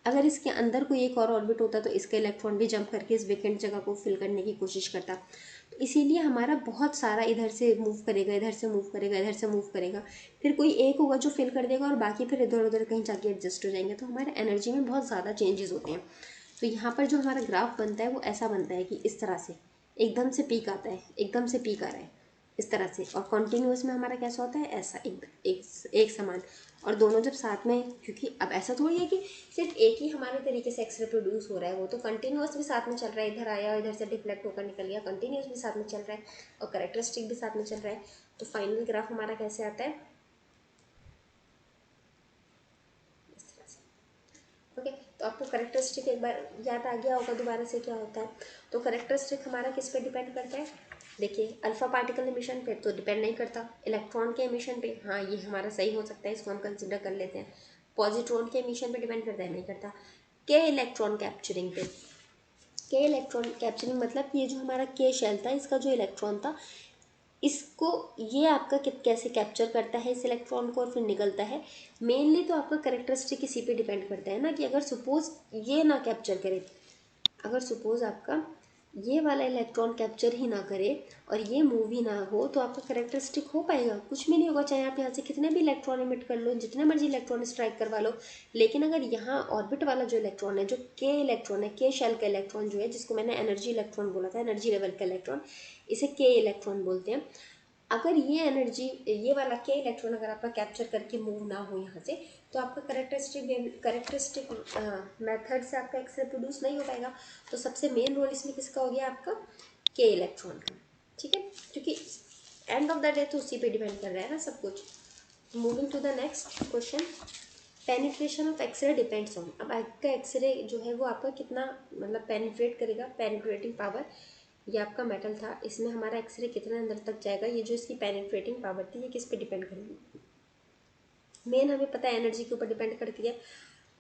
अगर इसके अंदर कोई एक और ऑर्बिट होता तो इसका इलेक्ट्रॉन भी जंप करके इस वेकेंट जगह को फिल करने की कोशिश करता। तो इसीलिए हमारा बहुत सारा इधर से मूव करेगा, इधर से मूव करेगा, इधर से मूव करेगा, फिर कोई एक होगा जो फिल कर देगा और बाकी फिर इधर उधर कहीं जाके एडजस्ट हो जाएंगे। तो हमारे एनर्जी में बहुत ज़्यादा चेंजेस होते हैं। तो यहाँ पर जो हमारा ग्राफ बनता है वो ऐसा बनता है कि इस तरह से एकदम से पीक आता है, एकदम से पीक आ रहा है इस तरह से, और कॉन्टिन्यूस में हमारा कैसा होता है, ऐसा एक समान। और दोनों जब साथ में, क्योंकि अब ऐसा थोड़ी है कि सिर्फ एक ही हमारे तरीके से एक्सरे प्रोड्यूस हो रहा है, वो तो कंटिन्यूस भी साथ में चल रहा है, इधर आया इधर से डिफ्लेक्ट होकर निकल गया, कंटिन्यूस भी साथ में चल रहा है और कैरेक्टरिस्टिक भी साथ में चल रहा है। तो फाइनल ग्राफ हमारा कैसे आता है, इस तरह से। ओके, तो आपको कैरेक्टरिस्टिक एक बार याद आ गया होगा दोबारा से क्या होता है। तो कैरेक्टरिस्टिक हमारा किस पे डिपेंड करता है, देखिए अल्फा पार्टिकल एमिशन पे तो डिपेंड नहीं करता, इलेक्ट्रॉन के एमिशन पे हाँ ये हमारा सही हो सकता है, इसको हम कंसिडर कर लेते हैं। पॉजिट्रॉन के एमिशन पे डिपेंड करता है, नहीं करता। के इलेक्ट्रॉन कैप्चरिंग पे, के इलेक्ट्रॉन कैप्चरिंग मतलब ये जो हमारा के शेल था इसका जो इलेक्ट्रॉन था, इसको ये आपका कैसे कैप्चर करता है इस इलेक्ट्रॉन को और फिर निकलता है। मेनली तो आपका कैरेक्टरिस्टिक इसी पे डिपेंड करता है ना, कि अगर सपोज ये ना कैप्चर करे, अगर सपोज आपका ये वाला इलेक्ट्रॉन कैप्चर ही ना करे और ये मूव ही ना हो तो आपका कैरेक्टरिस्टिक हो पाएगा, कुछ भी नहीं होगा। चाहे आप यहाँ से कितने भी इलेक्ट्रॉन इमिट कर लो, जितने मर्जी इलेक्ट्रॉन स्ट्राइक करवा लो, लेकिन अगर यहाँ ऑर्बिट वाला जो इलेक्ट्रॉन है, जो के इलेक्ट्रॉन है, के शेल का इलेक्ट्रॉन जो है, जिसको मैंने एनर्जी इलेक्ट्रॉन बोला था, एनर्जी लेवल का इलेक्ट्रॉन, इसे के इलेक्ट्रॉन बोलते हैं। अगर ये एनर्जी, ये वाला के इलेक्ट्रॉन अगर आपका कैप्चर करके मूव ना हो यहाँ से, तो आपका कैरेक्टरिस्टिक मेथड से आपका एक्सरे प्रोड्यूस नहीं हो पाएगा। तो सबसे मेन रोल इसमें किसका हो गया, आपका के इलेक्ट्रॉन का। ठीक है, क्योंकि एंड ऑफ द डे तो उसी पे डिपेंड कर रहा है ना सब कुछ। Moving to the next question, penetration of X-ray depends on. अब आपका एक्सरे जो है वो आपका कितना मतलब पेनिट्रेट करेगा, पेनिट्रेटिंग पावर, ये आपका मेटल था, इसमें हमारा एक्सरे कितने अंदर तक जाएगा, ये जो इसकी पेनिट्रेटिंग पावर थी ये किस पे डिपेंड करेगी। मेन हमें पता है एनर्जी के ऊपर डिपेंड करती है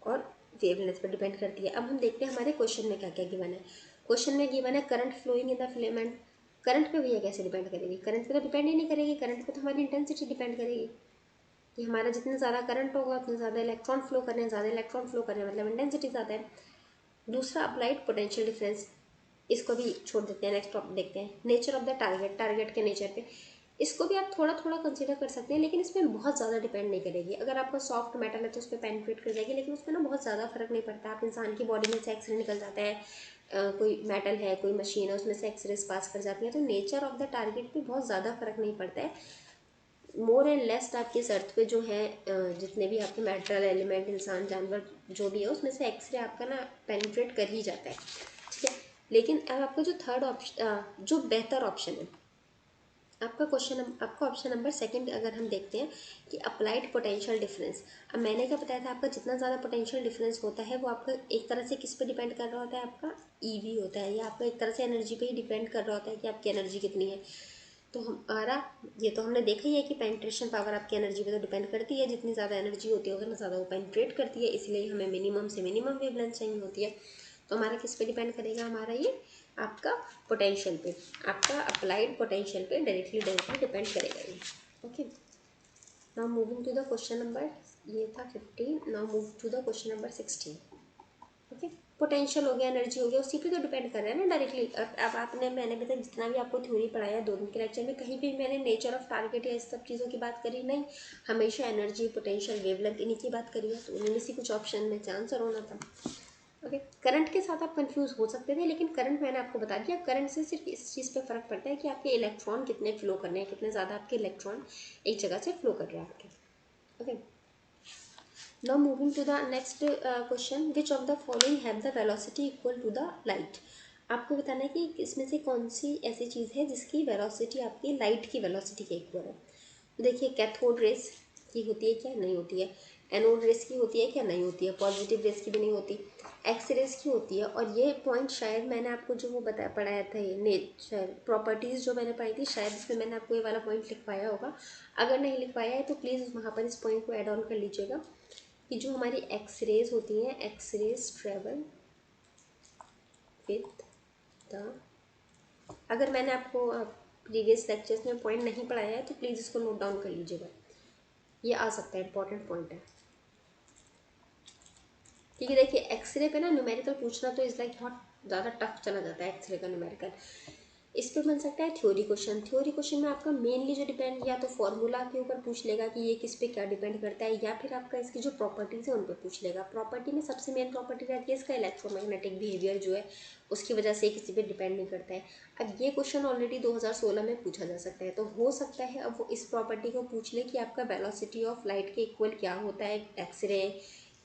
और वेवलेंथ पर डिपेंड करती है। अब हम देखते हैं हमारे क्वेश्चन में क्या क्या गिवन है। क्वेश्चन में गिवन है current flowing in the filament. Current पे भैया कैसे डिपेंड करेगी, करंट पे तो डिपेंड ही नहीं करेगी, करंट पे तो हमारी इंटेंसिटी डिपेंड करेगी कि हमारा जितना ज़्यादा करंट होगा उतने ज़्यादा इलेक्ट्रॉन फ्लो कर रहे हैं, ज़्यादा इलेक्ट्रॉन फ्लो कर रहे हैं मतलब इंटेंसिटी ज़्यादा है। दूसरा अप्लाइड पोटेंशियल डिफरेंस, इसको भी छोड़ देते हैं, नेक्स्ट टॉपिक देखते हैं। Nature of the target, target के नेचर पे, इसको भी आप थोड़ा थोड़ा कंसीडर कर सकते हैं, लेकिन इसमें बहुत ज़्यादा डिपेंड नहीं करेगी। अगर आपका सॉफ्ट मेटल है तो उस पर पेनिट्रेट कर जाएगी, लेकिन उसमें ना बहुत ज़्यादा फर्क नहीं पड़ता। आप इंसान की बॉडी में से एक्सरे निकल जाता है, कोई मेटल है, कोई मशीन है, उसमें से एक्सरेज पास कर जाती है, तो नेचर ऑफ द टारगेट पे बहुत ज़्यादा फर्क नहीं पड़ता है। मोर एंड लेस आपके इस अर्थ पे जो है जितने भी आपके मेटल एलिमेंट, इंसान, जानवर जो भी है, उसमें से एक्सरे आपका ना पेनिट्रेट कर ही जाता है। ठीक है, लेकिन अब आपका जो थर्ड ऑप्शन, जो बेहतर ऑप्शन है आपका आपका ऑप्शन नंबर सेकंड अगर हम देखते हैं कि अप्लाइड पोटेंशियल डिफरेंस। अब मैंने क्या बताया था, आपका जितना ज़्यादा पोटेंशियल डिफरेंस होता है वो आपका एक तरह से किस पे डिपेंड कर रहा होता है, आपका ईवी होता है, या आपका एक तरह से एनर्जी पे ही डिपेंड कर रहा होता है कि आपकी एनर्जी कितनी है। तो हमारा ये तो हमने देखा ही है कि पेनिट्रेशन पावर आपकी एनर्जी पे तो डिपेंड करती है, जितनी ज़्यादा एनर्जी होती है उतना ज़्यादा वो पेनिट्रेट करती है, इसलिए हमें मिनिमम से मिनिमम वेवलेंथ चाहिए होती है। तो हमारा किस पे डिपेंड करेगा, हमारा ये आपका पोटेंशियल पे, आपका अप्लाइड पोटेंशियल पे डायरेक्टली डिपेंड करेगा ये। Okay, now moving to the question number, ये था 15, now move to the question number 16। Okay, potential हो गया, एनर्जी हो गया, उसी पे तो डिपेंड कर रहा है ना डायरेक्टली। अब आपने, मैंने भी जितना भी आपको थ्योरी पढ़ाया 2 दिन के लेक्चर में, कहीं भी मैंने नेचर ऑफ टारगेट या इस सब चीज़ों की बात करी नहीं, हमेशा एनर्जी, पोटेंशियल, वेवलेंथ इन्हीं की बात करी है, तो उनमें से कुछ ऑप्शन में से आंसर होना था। ओके, करंट के साथ आप कंफ्यूज हो सकते थे, लेकिन करंट मैंने आपको बता दिया, करंट से सिर्फ इस चीज़ पे फर्क पड़ता है कि आपके इलेक्ट्रॉन कितने फ्लो कर रहे हैं, कितने ज़्यादा आपके इलेक्ट्रॉन एक जगह से फ्लो कर रहे हैं आपके। Okay, now moving to the next question, which of the following have the velocity equal to the light. आपको बताना है कि इसमें से कौन सी ऐसी चीज़ है जिसकी वेलोसिटी आपकी लाइट की वेलोसिटी के इक्वल है। तो देखिए, कैथोड रेस की होती है क्या, नहीं होती है। एनोड रेस की होती है क्या, नहीं होती है। पॉजिटिव रेस की भी नहीं होती। एक्स रेस की होती है। और ये पॉइंट शायद मैंने आपको जो वो पढ़ाया था, ये नेचर प्रॉपर्टीज़ जो मैंने पढ़ी थी, शायद इसमें मैंने आपको ये वाला पॉइंट लिखवाया होगा। अगर नहीं लिखवाया है तो प्लीज़ वहाँ पर इस पॉइंट को ऐड ऑन कर लीजिएगा कि जो हमारी एक्स रेज होती हैं, x raise travel with the, अगर मैंने आपको प्रीवियस लेक्चर्स में पॉइंट नहीं पढ़ाया है तो प्लीज़ इसको नोट डाउन कर लीजिएगा, ये आ सकता है, इंपॉर्टेंट पॉइंट है। ठीक है, देखिए एक्सरे पे ना न्यूमेरिकल पूछना तो इस लाइक बहुत ज़्यादा टफ चला जाता है एक्सरे का न्यूमेरिकल। इस पे बन सकता है थ्योरी क्वेश्चन। थ्योरी क्वेश्चन में आपका मेनली जो डिपेंड या तो फॉर्मूला के ऊपर पूछ लेगा कि ये किस पे क्या डिपेंड करता है, या फिर आपका इसकी जो प्रॉपर्टीज़ है उन पर पूछ लेगा। प्रॉपर्टी में सबसे मेन प्रॉपर्टी रहती है इसका इलेक्ट्रोमैग्नेटिक बिहेवियर जो है, उसकी वजह से किसी पे डिपेंड नहीं करता है। अब ये क्वेश्चन ऑलरेडी 2016 में पूछा जा सकता है, तो हो सकता है अब वो इस प्रॉपर्टी को पूछ ले कि आपका वेलोसिटी ऑफ लाइट के इक्वल क्या होता है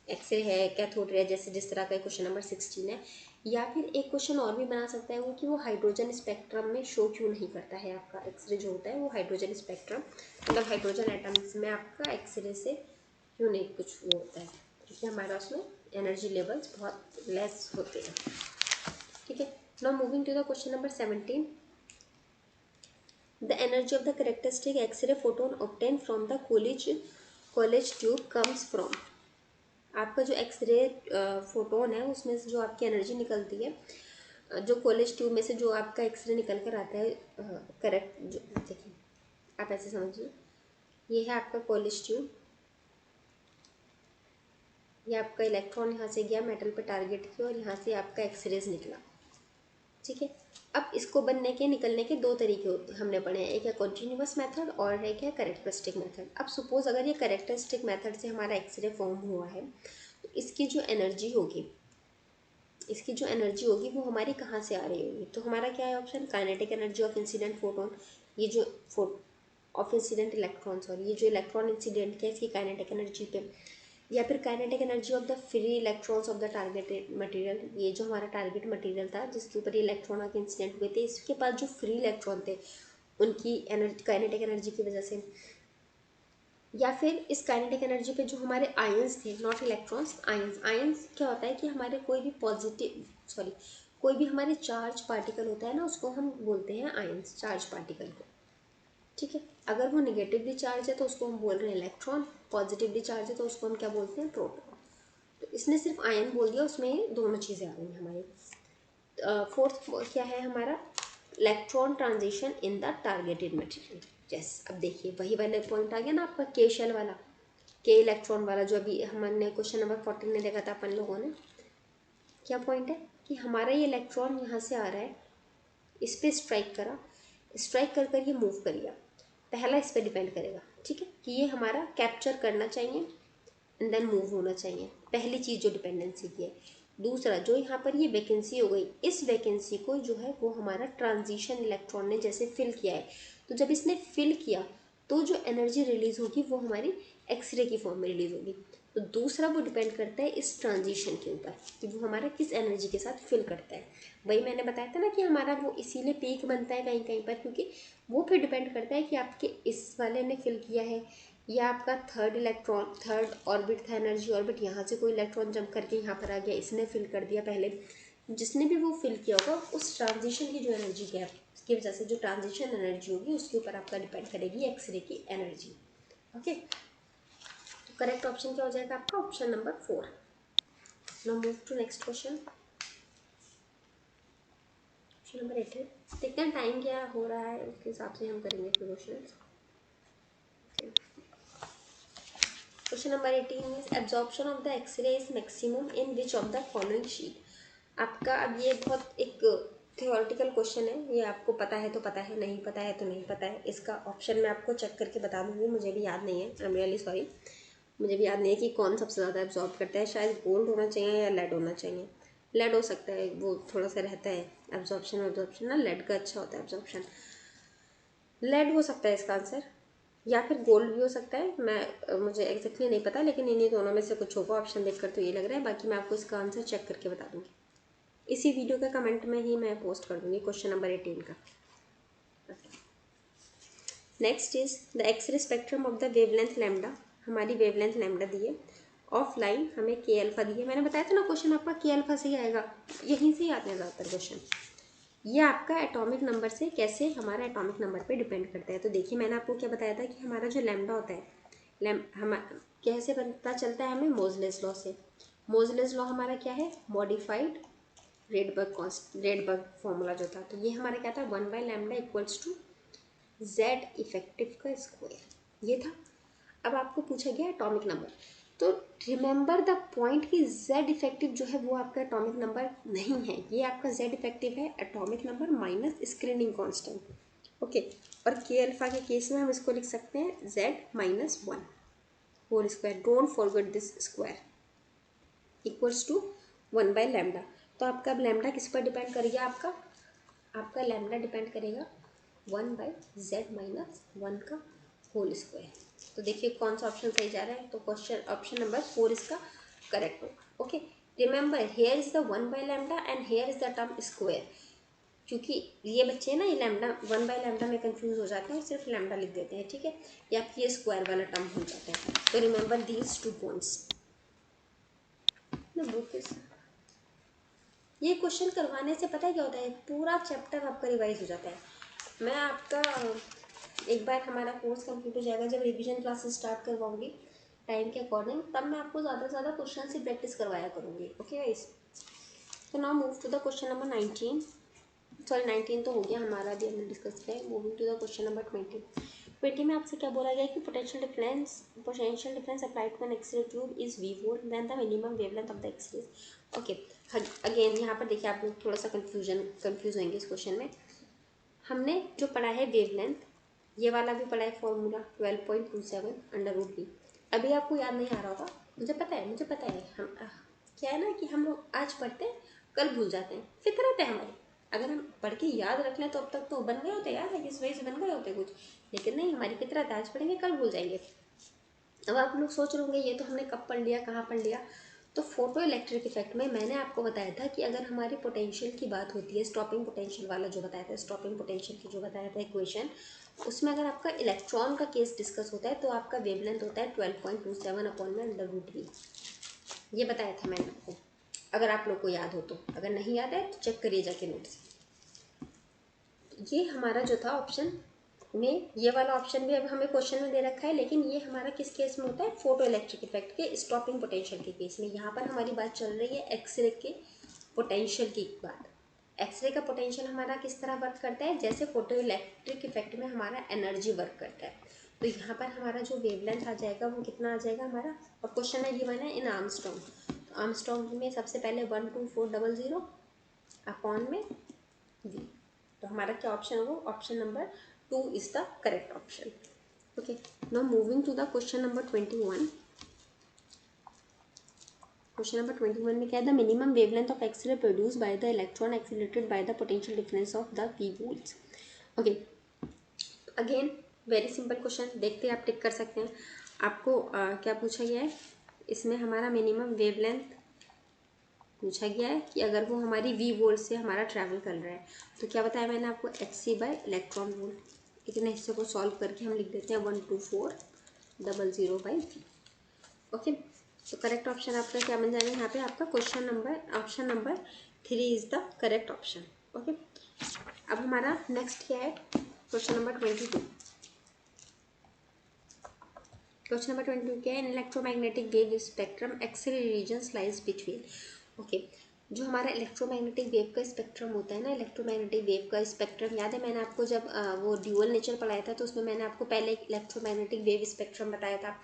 एक्सरे है, कैथोड रे, जैसे जिस तरह का क्वेश्चन नंबर 16 है। या फिर एक क्वेश्चन और भी बना सकता है वो कि वो हाइड्रोजन स्पेक्ट्रम में शो क्यों नहीं करता है आपका एक्सरे जो होता है वो हाइड्रोजन स्पेक्ट्रम, मतलब हाइड्रोजन एटम्स में आपका एक्सरे से क्यों नहीं कुछ वो होता है, क्योंकि हमारा उसमें एनर्जी लेवल्स बहुत लेस होते हैं। ठीक है, now moving to the question number 17, the energy of the characteristic X-ray photon obtain from the Coolidge tube comes from. आपका जो एक्सरे फोटोन है उसमें से जो आपकी एनर्जी निकलती है, जो कॉलेज ट्यूब में से जो आपका एक्सरे निकल कर आता है, करेक्ट, जो देखिए आप ऐसे समझिए, ये है आपका कॉलेज ट्यूब, ये आपका इलेक्ट्रॉन यहाँ से गया मेटल पे टारगेट किया और यहाँ से आपका एक्सरेज निकला। ठीक है, अब इसको बनने के निकलने के दो तरीके होते हैं, हमने पढ़े हैं, एक है कॉन्टीन्यूअस मेथड और एक है कैरेक्टरिस्टिक मेथड। अब सपोज अगर ये कैरेक्टरिस्टिक मेथड से हमारा एक्सरे फॉर्म हुआ है तो इसकी जो एनर्जी होगी वो हमारी कहाँ से आ रही होगी, तो हमारा क्या है option, kinetic energy of incident photon, ये जो ऑफ इंसिडेंट इलेक्ट्रॉन, सॉरी ये जो इलेक्ट्रॉन इंसिडेंट किया इसकी काइनेटिक एनर्जी पे, या फिर kinetic energy of the free electrons of the targeted material, ये जो हमारा टारगेट मटेरियल था जिसके ऊपर ये इलेक्ट्रॉन आके इंसिडेंट हुए थे, इसके पास जो फ्री इलेक्ट्रॉन थे उनकी एनर्जी, काइनेटिक एनर्जी की वजह से, या फिर इस काइनेटिक एनर्जी पे जो हमारे आयंस थे, नॉट इलेक्ट्रॉन्स, आयंस क्या होता है कि हमारे कोई भी हमारे चार्ज पार्टिकल होता है ना, उसको हम बोलते हैं आयंस, चार्ज पार्टिकल को। ठीक है, अगर वो निगेटिवली चार्ज है तो उसको हम बोल रहे हैं इलेक्ट्रॉन, पॉजिटिवली चार्ज है तो उसको हम क्या बोलते हैं, प्रोटॉन। तो इसने सिर्फ आयन बोल दिया, उसमें ये दोनों चीज़ें आ गई हमारी। फोर्थ क्या है हमारा, electron transition in the targeted material. Yes, अब देखिए वही वाला पॉइंट आ गया ना आपका के शेल वाला, के इलेक्ट्रॉन वाला, जो अभी हमने क्वेश्चन नंबर 14 में देखा था अपन लोगों ने। क्या पॉइंट है कि हमारा ये इलेक्ट्रॉन यहाँ से आ रहा है, इस पर स्ट्राइक करा, स्ट्राइक कर कर ये मूव कर गया, पहला इस पर डिपेंड करेगा। ठीक है, कि ये हमारा कैप्चर करना चाहिए एंड देन मूव होना चाहिए, पहली चीज़ जो डिपेंडेंसी की है। दूसरा, जो यहाँ पर ये वैकेंसी हो गई, इस वैकेंसी को जो है वो हमारा ट्रांजिशन इलेक्ट्रॉन ने जैसे फिल किया है, तो जब इसने फिल किया तो जो एनर्जी रिलीज होगी वो हमारी एक्सरे की फॉर्म में रिलीज होगी। तो दूसरा वो डिपेंड करता है इस ट्रांजिशन के ऊपर कि वो हमारा किस एनर्जी के साथ फिल करता है। वही मैंने बताया था ना कि हमारा वो इसीलिए पीक बनता है कहीं कहीं पर, क्योंकि वो फिर डिपेंड करता है कि आपके इस वाले ने फिल किया है, या आपका थर्ड ऑर्बिट था, एनर्जी ऑर्बिट, यहाँ से कोई इलेक्ट्रॉन जंप करके यहाँ पर आ गया, इसने फिल कर दिया पहले, जिसने भी वो फिल किया होगा उस ट्रांजिशन की जो एनर्जी गैप की वजह से जो ट्रांजिशन एनर्जी होगी उसके ऊपर आपका डिपेंड करेगी एक्सरे की एनर्जी। ओके, तो करेक्ट ऑप्शन क्या हो जाएगा आपका, option number 4। Now move to next question, question number 18। देखते हैं टाइम क्या हो रहा है, उसके हिसाब से हम करेंगे question. Question number 18 is absorption of the X-ray is maximum in which of the following sheet. आपका अब ये बहुत एक थियोरेटिकल क्वेश्चन है, ये आपको पता है तो पता है, नहीं पता है तो नहीं पता है। इसका ऑप्शन मैं आपको चेक करके बता दूंगी, मुझे भी याद नहीं है, आई एम रियली सॉरी, मुझे भी याद नहीं है कि कौन सबसे ज़्यादा एब्जॉर्ब करता है, शायद गोल्ड होना चाहिए या लेड होना चाहिए। लेड हो सकता है, वो थोड़ा सा रहता है एब्जॉर्प्शन ना, लेड का अच्छा होता है एब्जॉर्प्शन, लेड हो सकता है इसका आंसर। या फिर गोल्ड भी हो सकता है, मुझे एग्जैक्टली नहीं पता, लेकिन इन्हीं दोनों में से कुछ होगा। ऑप्शन देखकर तो ये लग रहा है, बाकी मैं आपको इसका आंसर चेक करके बता दूँगी। इसी वीडियो के कमेंट में ही मैं पोस्ट कर दूँगी क्वेश्चन नंबर 18 का। Next is the X-ray spectrum of the wavelength lambda. हमारी वेवलेंथ लैम्डा दी है, ऑफ लाइन हमें के अल्फा दी है। मैंने बताया था ना क्वेश्चन आपका के अल्फा से ही आएगा, यहीं से ही आते हैं ज़्यादातर क्वेश्चन। ये आपका एटॉमिक नंबर से कैसे हमारा एटॉमिक नंबर पे डिपेंड करता है। तो देखिए मैंने आपको क्या बताया था कि हमारा जो लैम्डा होता है, हम कैसे पता चलता है हमें, मोजलेस लॉ से। मोजलेस लॉ हमारा क्या है, मॉडिफाइड रेडबर्ग फॉर्मूला जो था। तो ये हमारा क्या था, 1/λ इक्वल्स टू जेड इफेक्टिव का स्क्वायर, ये था। अब आपको पूछा गया एटॉमिक नंबर, तो रिमेंबर द पॉइंट कि जेड इफेक्टिव जो है वो आपका एटॉमिक नंबर नहीं है, ये आपका जेड इफेक्टिव है atomic number minus screening constant. Okay, और के अल्फा के केस में हम इसको लिख सकते हैं z-1 whole square, don't forget this square, equals to 1/λ। तो आपका अब लैम्डा किस पर डिपेंड करेगा, आपका लैम्डा डिपेंड करेगा 1/z-1 का होल स्क्वायर। तो देखिए कौन सा ऑप्शन सही जा रहा है, तो क्वेश्चन ऑप्शन नंबर 4 इसका करेक्ट होगा। Okay, remember here is the 1/λ and here is the term square. क्योंकि ये बच्चे ना ये लैम्डा 1/λ में कंफ्यूज हो जाते हैं, सिर्फ लैम्डा लिख देते हैं, ठीक है, या फिर ये स्क्वायर वाला टर्म भूल जाते हैं। तो रिमेंबर दीज 2 पॉइंट्स। ये क्वेश्चन करवाने से पता है क्या होता है, पूरा चैप्टर आपका रिवाइज हो जाता है। मैं आपका एक बार हमारा कोर्स कंप्लीट हो जाएगा, जब रिवीजन क्लासेस स्टार्ट करवाऊंगी टाइम के अकॉर्डिंग, तब मैं आपको ज़्यादा से ज़्यादा क्वेश्चन से प्रैक्टिस करवाया करूँगी। ओके गाइस, तो now move to the question number 19, sorry 19 तो हो गया हमारा, अभी हमने डिस्कस किया है। Moving to the question number 20 में आपसे क्या बोला गया कि potential difference applied to an x ray tube is V volt then the minimum wavelength of the X-ray. Okay, again यहाँ पर देखिए आप लोग थोड़ा सा कंफ्यूज होंगे इस क्वेश्चन में। हमने जो पढ़ा है वेवलेंथ, ये वाला भी पढ़ा है फॉर्मूला 12.27 √v। अभी आपको याद नहीं आ रहा होगा, मुझे पता है। हम क्या है ना कि हम लोग आज पढ़ते हैं, कल भूल जाते हैं, फितरत है हमारी। अगर हम पढ़ के याद रख लें तो अब तक तो बन गए होते यार, किस वजह से बन गए होते कुछ, लेकिन नहीं, हमारी फितरत है, आज पढ़ेंगे कल भूल जाएंगे। अब आप लोग सोच रहे होंगे ये तो हमने कब पढ़ लिया, कहाँ पढ़ लिया। तो फोटो इलेक्ट्रिक इफेक्ट में मैंने आपको बताया था कि अगर हमारी पोटेंशियल की बात होती है, स्टॉपिंग पोटेंशियल वाला जो बताया था, स्टॉपिंग पोटेंशियल की जो बताया था इक्वेशन, उसमें अगर आपका इलेक्ट्रॉन का केस डिस्कस होता है तो आपका वेवलेंथ होता है 12.27/√v। ये बताया था मैंने आपको, अगर आप लोग को याद हो तो। अगर नहीं याद है तो चेक करिए जाके नोट्स। ये हमारा जो था ऑप्शन में, ये वाला ऑप्शन भी अब हमें क्वेश्चन में दे रखा है, लेकिन ये हमारा किस केस में होता है, फोटो इलेक्ट्रिक इफेक्ट के स्टॉपिंग पोटेंशियल के केस में। यहाँ पर हमारी बात चल रही है एक्सरे के पोटेंशियल की बात। एक्सरे का पोटेंशियल हमारा किस तरह वर्क करता है, जैसे फोटो इलेक्ट्रिक इफेक्ट में हमारा एनर्जी वर्क करता है। तो यहाँ पर हमारा जो वेवलेंथ आ जाएगा वो कितना आ जाएगा हमारा, और क्वेश्चन में गिवन है इन आर्मस्ट्रॉन्ग। तो आर्मस्ट्रॉन्ग में सबसे पहले 12400 अपॉन में v। तो हमारा क्या ऑप्शन होगा, option number 2 is the correct option. Okay, now moving to the question number 21। Question number 21 में क्या है, the minimum wavelength of X-ray produce by the electron accelerated by the potential difference of the v volts. Okay, again very simple question, देखते हैं आप टिक कर सकते हैं। आपको क्या पूछा गया है, इसमें हमारा मिनिमम वेवलेंथ पूछा गया है कि अगर वो हमारी v वोल्ट से हमारा ट्रैवल कर रहा है, तो क्या बताया मैंने आपको, hc/इलेक्ट्रॉन वोल्ट। इतने हिस्से को सॉल्व करके हम लिख देते हैं 12400/v। ओके, तो करेक्ट ऑप्शन आपका क्या बन जाएगा यहाँ पे, आपका option number 3 is the correct option. Okay, अब हमारा नेक्स्ट क्या है, क्वेश्चन नंबर 22। क्वेश्चन नंबर 22 क्या है, in electromagnetic wave spectrum X ray regions lies between. Okay, जो हमारा इलेक्ट्रोमैग्नेटिक वेव का स्पेक्ट्रम होता है ना, इलेक्ट्रोमैग्नेटिक वेव का स्पेक्ट्रम याद है, मैंने आपको जब वो ड्यूअल नेचर पढ़ाया था तो उसमें मैंने आपको पहले इलेक्ट्रोमैग्नेटिक वेव स्पेक्ट्रम बताया था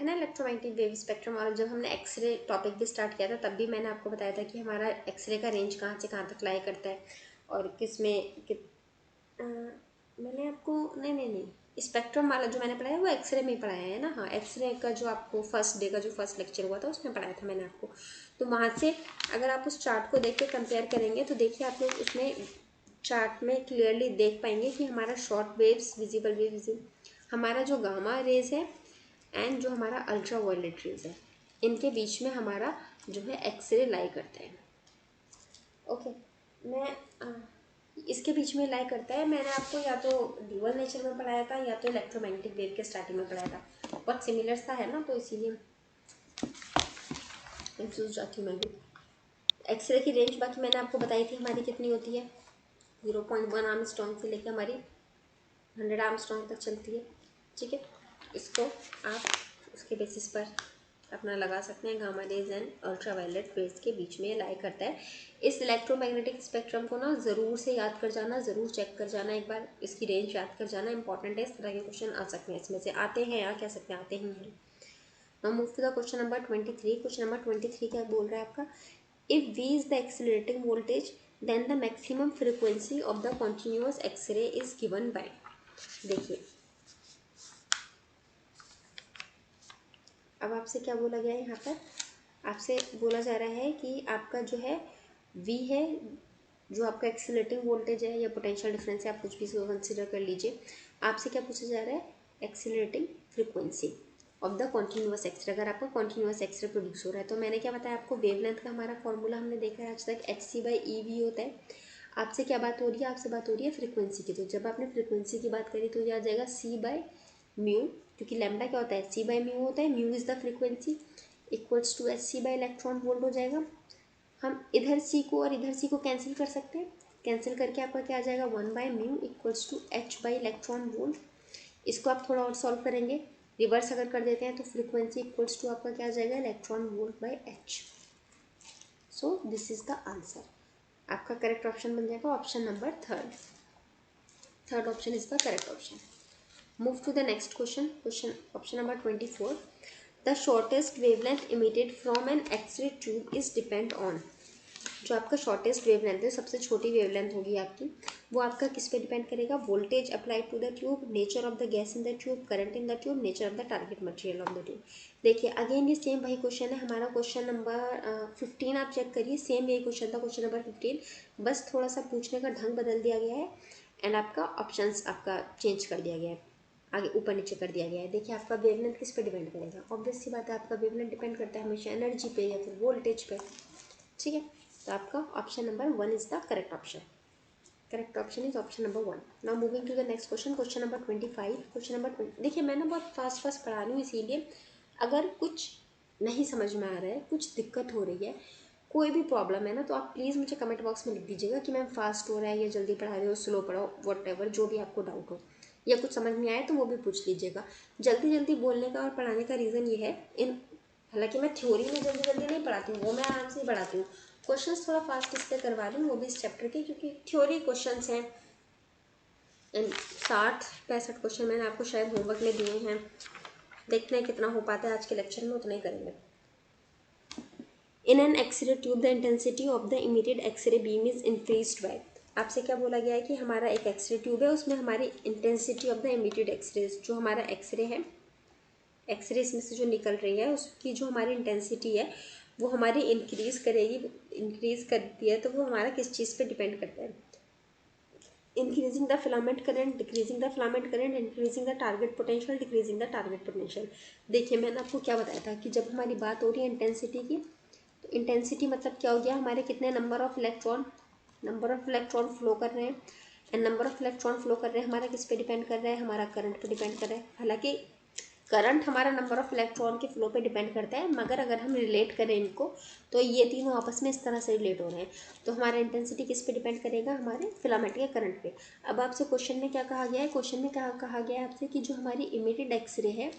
ना, इलेक्ट्रोमैग्नेटिक वेव स्पेक्ट्रम। और जब हमने एक्सरे टॉपिक भी स्टार्ट किया था तब भी मैंने आपको बताया था कि हमारा एक्सरे का रेंज कहाँ से कहाँ तक लाई करता है, और किस में मैंने आपको नहीं स्पेक्ट्रम वाला जो मैंने पढ़ाया वो एक्सरे में पढ़ाया है ना। हाँ, एक्सरे का जो आपको फर्स्ट डे का जो फर्स्ट लेक्चर हुआ था उसमें पढ़ाया था मैंने आपको। तो वहाँ से अगर आप उस चार्ट को देख के कंपेयर करेंगे तो देखिए आप लोग उसमें चार्ट में क्लियरली देख पाएंगे कि हमारा शॉर्ट वेव्स, विजिबल वेव्स हमारा जो गामा रेज है एंड जो हमारा अल्ट्रा वायलेट रेज है, इनके बीच में हमारा जो है एक्सरे लाई करता है। ओके, मैं इसके बीच में लाई करता है। मैंने आपको या तो ड्यूअल नेचर में पढ़ाया था या तो इलेक्ट्रोमैग्नेटिक वेव के स्टार्टिंग में पढ़ाया था। बहुत सिमिलर सा है ना, तो इसीलिए कंफ्यूज जाती हूँ मैं भी। एक्सरे की रेंज बाकी मैंने आपको बताई थी हमारी कितनी होती है, 0.1 आर्मस्ट्रॉन्ग से लेकर हमारी 100 आर्मस्ट्रॉन्ग तक चलती है। ठीक है, इसको आप उसके बेसिस पर अपना लगा सकते हैं। Gamma rays and ultraviolet rays के बीच में ये लाई करता है। इस इलेक्ट्रोमैग्नेटिक स्पेक्ट्रम को ना ज़रूर से याद कर जाना, ज़रूर चेक कर जाना, एक बार इसकी रेंज याद कर जाना, इंपॉर्टेंट है। इस तरह के क्वेश्चन आ सकते हैं, इसमें से आते हैं या कह सकते हैं आते ही हैं। Now move to the question number 23। Question number 23 क्या बोल रहा है आपका, if V is the accelerating voltage then the maximum frequency of the continuous X ray is given by. देखिए अब आपसे क्या बोला गया है, यहाँ पर आपसे बोला जा रहा है कि आपका जो है V है, जो आपका एक्सीलरेटिंग वोल्टेज है या पोटेंशियल डिफरेंस है, आप कुछ भी इसको कंसिडर कर लीजिए। आपसे क्या पूछा जा रहा है, accelerating frequency of the continuous X ray. अगर आपका कॉन्टिन्यूअस एक्सरे प्रोड्यूस हो रहा है, तो मैंने क्या बताया आपको, वेवलेंथ का हमारा फॉर्मूला हमने देखा है आज तक, hc/ev होता है। आपसे क्या बात हो रही है, आपसे बात हो रही है फ्रीक्वेंसी की। तो जब आपने फ्रीक्वेंसी की बात करी तो ये आ जाएगा c/म्यू, क्योंकि लैम्डा क्या होता है, c/म्यू होता है, mu is the frequency, equals to hc/इलेक्ट्रॉन वोल्ट हो जाएगा। हम इधर c को और इधर c को कैंसिल कर सकते हैं, कैंसिल करके आपका क्या आ जाएगा, 1/म्यू इक्वल्स टू h/इलेक्ट्रॉन वोल्ट। इसको आप थोड़ा और सॉल्व करेंगे, रिवर्स अगर कर देते हैं तो फ्रीक्वेंसी इक्वल्स टू आपका क्या आ जाएगा, electron volt by h। So this is the answer. आपका करेक्ट ऑप्शन बन जाएगा option number third option is the correct option. Move to the next question, option number 24। The shortest wavelength emitted from an x ray tube is depend on. जो आपका shortest wavelength है, सबसे छोटी wavelength होगी आपकी, वो आपका किस पे डिपेंड करेगा, voltage applied to the tube, nature of the gas in the tube, current in the tube, nature of the target material of the tube. देखिए अगेन ये सेम वही क्वेश्चन है हमारा, क्वेश्चन नंबर 15 आप चेक करिए, same यही question था question number 15, बस थोड़ा सा पूछने का ढंग बदल दिया गया है एंड आपका ऑप्शंस आपका चेंज कर दिया गया है, आगे ऊपर नीचे कर दिया गया है। देखिए आपका वेवलेंथ किस पे डिपेंड करेगा, ऑब्वियस सी बात है, आपका वेवलेंथ डिपेंड करता है हमेशा एनर्जी पे या फिर वोल्टेज पे। ठीक है, तो आपका option number 1 is the correct option. Correct option is option number 1। Now moving to the next question, question number 25। Question number 20, देखिए मैं ना बहुत फास्ट पढ़ा रही हूँ, इसीलिए अगर कुछ नहीं समझ में आ रहा है, कुछ दिक्कत हो रही है, कोई भी प्रॉब्लम है ना, तो आप प्लीज़ मुझे कमेंट बॉक्स में लिख दीजिएगा कि मैम फास्ट हो रहा है या जल्दी पढ़ा रहे हो, स्लो पढ़ाओ, वट एवर जो भी आपको डाउट हो या कुछ समझ में आए तो वो भी पूछ लीजिएगा। जल्दी जल्दी बोलने का और पढ़ाने का रीज़न ये है, हालांकि मैं थ्योरी में जल्दी जल्दी नहीं पढ़ाती हूँ, वो मैं आराम से ही पढ़ाती हूँ, क्वेश्चंस थोड़ा फास्ट इसलिए करवा रही हूँ, वो भी इस चैप्टर के, क्योंकि थ्योरी क्वेश्चंस हैं एंड 60-65 क्वेश्चन मैंने आपको शायद होमवर्क में दिए हैं, देखते हैं कितना हो पाता है आज के लेक्चर में, उतना ही करेंगे। In an x ray tube the intensity of the immediate X ray beam is increased by. आपसे क्या बोला गया है कि हमारा एक एक्सरे ट्यूब है, उसमें हमारी intensity of the immediate X ray, जो हमारा एक्सरे है, एक्सरे इसमें से जो निकल रही है उसकी जो हमारी इंटेंसिटी है वो हमारी इंक्रीज़ करेगी, इंक्रीज़ करती है, तो वो हमारा किस चीज़ पे डिपेंड करता है, increasing the filament current, decreasing the filament current, increasing the target potential, decreasing the target potential. देखिए मैंने आपको क्या बताया था कि जब हमारी बात हो रही है इंटेंसिटी की, तो इंटेंसिटी मतलब क्या हो गया, हमारे कितने नंबर ऑफ इलेक्ट्रॉन फ्लो कर रहे हैं, and number of electron flow कर रहे हैं हमारा किस पे डिपेंड कर रहा है, हमारा करंट पे डिपेंड कर रहा है। हालांकि करंट हमारा नंबर ऑफ इलेक्ट्रॉन के फ्लो पे डिपेंड करता है, मगर अगर हम रिलेट करें इनको तो ये तीनों आपस में इस तरह से रिलेट हो रहे हैं, तो हमारा इंटेंसिटी किस पे डिपेंड करेगा, हमारे फिलामेंट के करंट पे। अब आपसे क्वेश्चन में क्या कहा गया है, क्वेश्चन में कहा गया है आपसे कि जो हमारी इमीडिएट एक्सरे है,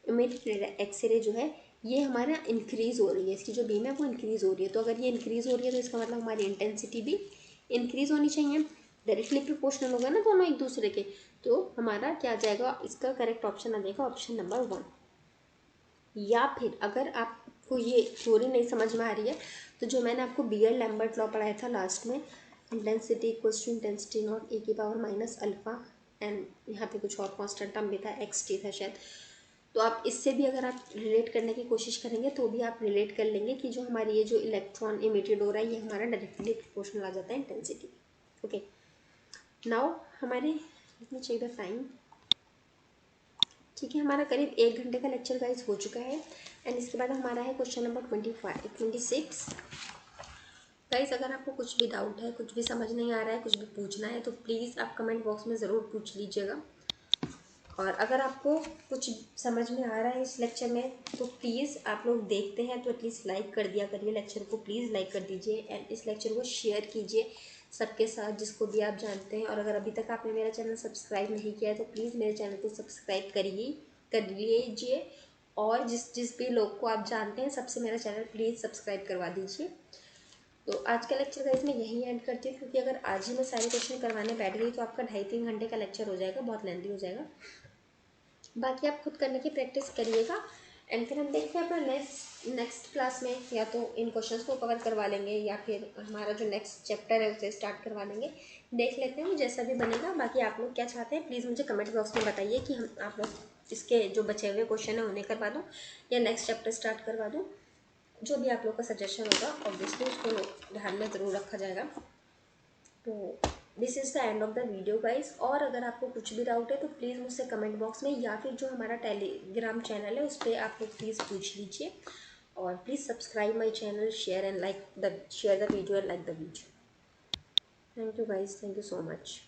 इमीडिएट एक्सरे जो है ये हमारा इंक्रीज़ हो रही है, इसकी जो बीम है वो इंक्रीज़ हो रही है, तो अगर ये इंक्रीज़ हो रही है तो इसका मतलब हमारी इंटेंसिटी भी इंक्रीज़ होनी चाहिए, डायरेक्टली प्रोपोर्शनल होगा ना दोनों एक दूसरे के, तो हमारा क्या आ जाएगा, इसका करेक्ट ऑप्शन आ जाएगा ऑप्शन नंबर 1। या फिर अगर आपको ये थ्योरी नहीं समझ में आ रही है तो जो मैंने आपको बीयर लैम्बर्ट लॉ पढ़ाया था लास्ट में, intensity equals to intensity naught e की पावर माइनस अल्फा, एंड यहाँ पे कुछ और कॉन्स्टेंट टर्म भी था, एक्स टी था शायद, तो आप इससे भी अगर आप रिलेट करने की कोशिश करेंगे तो भी आप रिलेट कर लेंगे कि जो हमारी ये जो इलेक्ट्रॉन इमिटेड हो रहा है ये हमारा डायरेक्टली प्रोपोर्शनल आ जाता है इंटेंसिटी। ओके, नाउ हमारे let me check the time, ठीक है, हमारा करीब 1 घंटे का लेक्चर गाइस हो चुका है। एंड इसके बाद हमारा है क्वेश्चन नंबर 26 गाइस। अगर आपको कुछ भी डाउट है, कुछ भी समझ नहीं आ रहा है, कुछ भी पूछना है तो प्लीज़ आप कमेंट बॉक्स में ज़रूर पूछ लीजिएगा। और अगर आपको कुछ समझ में आ रहा है इस लेक्चर में तो प्लीज़ आप लोग देखते हैं तो एटलीस्ट लाइक कर दिया करिए, लेक्चर को प्लीज़ लाइक कर दीजिए एंड इस लेक्चर को शेयर कीजिए सबके साथ जिसको भी आप जानते हैं। और अगर अभी तक आपने मेरा चैनल सब्सक्राइब नहीं किया है तो प्लीज़ मेरे चैनल को सब्सक्राइब कर लीजिए और जिस भी लोग को आप जानते हैं सबसे मेरा चैनल प्लीज़ सब्सक्राइब करवा दीजिए। तो आज का लेक्चर गाइस मैं यहीं एंड करती हूँ, क्योंकि अगर आज ही मैं सारे क्वेश्चन करवाने बैठ गई तो आपका 2.5-3 घंटे का लेक्चर हो जाएगा, बहुत लेंथी हो जाएगा। बाकी आप खुद करने की प्रैक्टिस करिएगा एंड फिर हम देखते हैं अपना नेक्स्ट क्लास में या तो इन क्वेश्चंस को कवर करवा लेंगे या फिर हमारा जो नेक्स्ट चैप्टर है उसे स्टार्ट करवा लेंगे। देख लेते हैं जैसा भी बनेगा। बाकी आप लोग क्या चाहते हैं प्लीज़ मुझे कमेंट बॉक्स में बताइए कि हम आप लोग इसके जो बचे हुए क्वेश्चन हैं उन्हें करवा दूँ या नेक्स्ट चैप्टर स्टार्ट करवा दूँ। जो भी आप लोग का सजेशन होगा ऑब्वियसली उसको ध्यान में ज़रूर रखा जाएगा। तो this is the end of the video guys. और अगर आपको कुछ भी डाउट है तो प्लीज़ मुझसे कमेंट बॉक्स में या फिर जो हमारा टेलीग्राम चैनल है उस पर आप लोग प्लीज़ पूछ लीजिए। और please subscribe my channel, share the video and like the video. Thank you guys, thank you so much.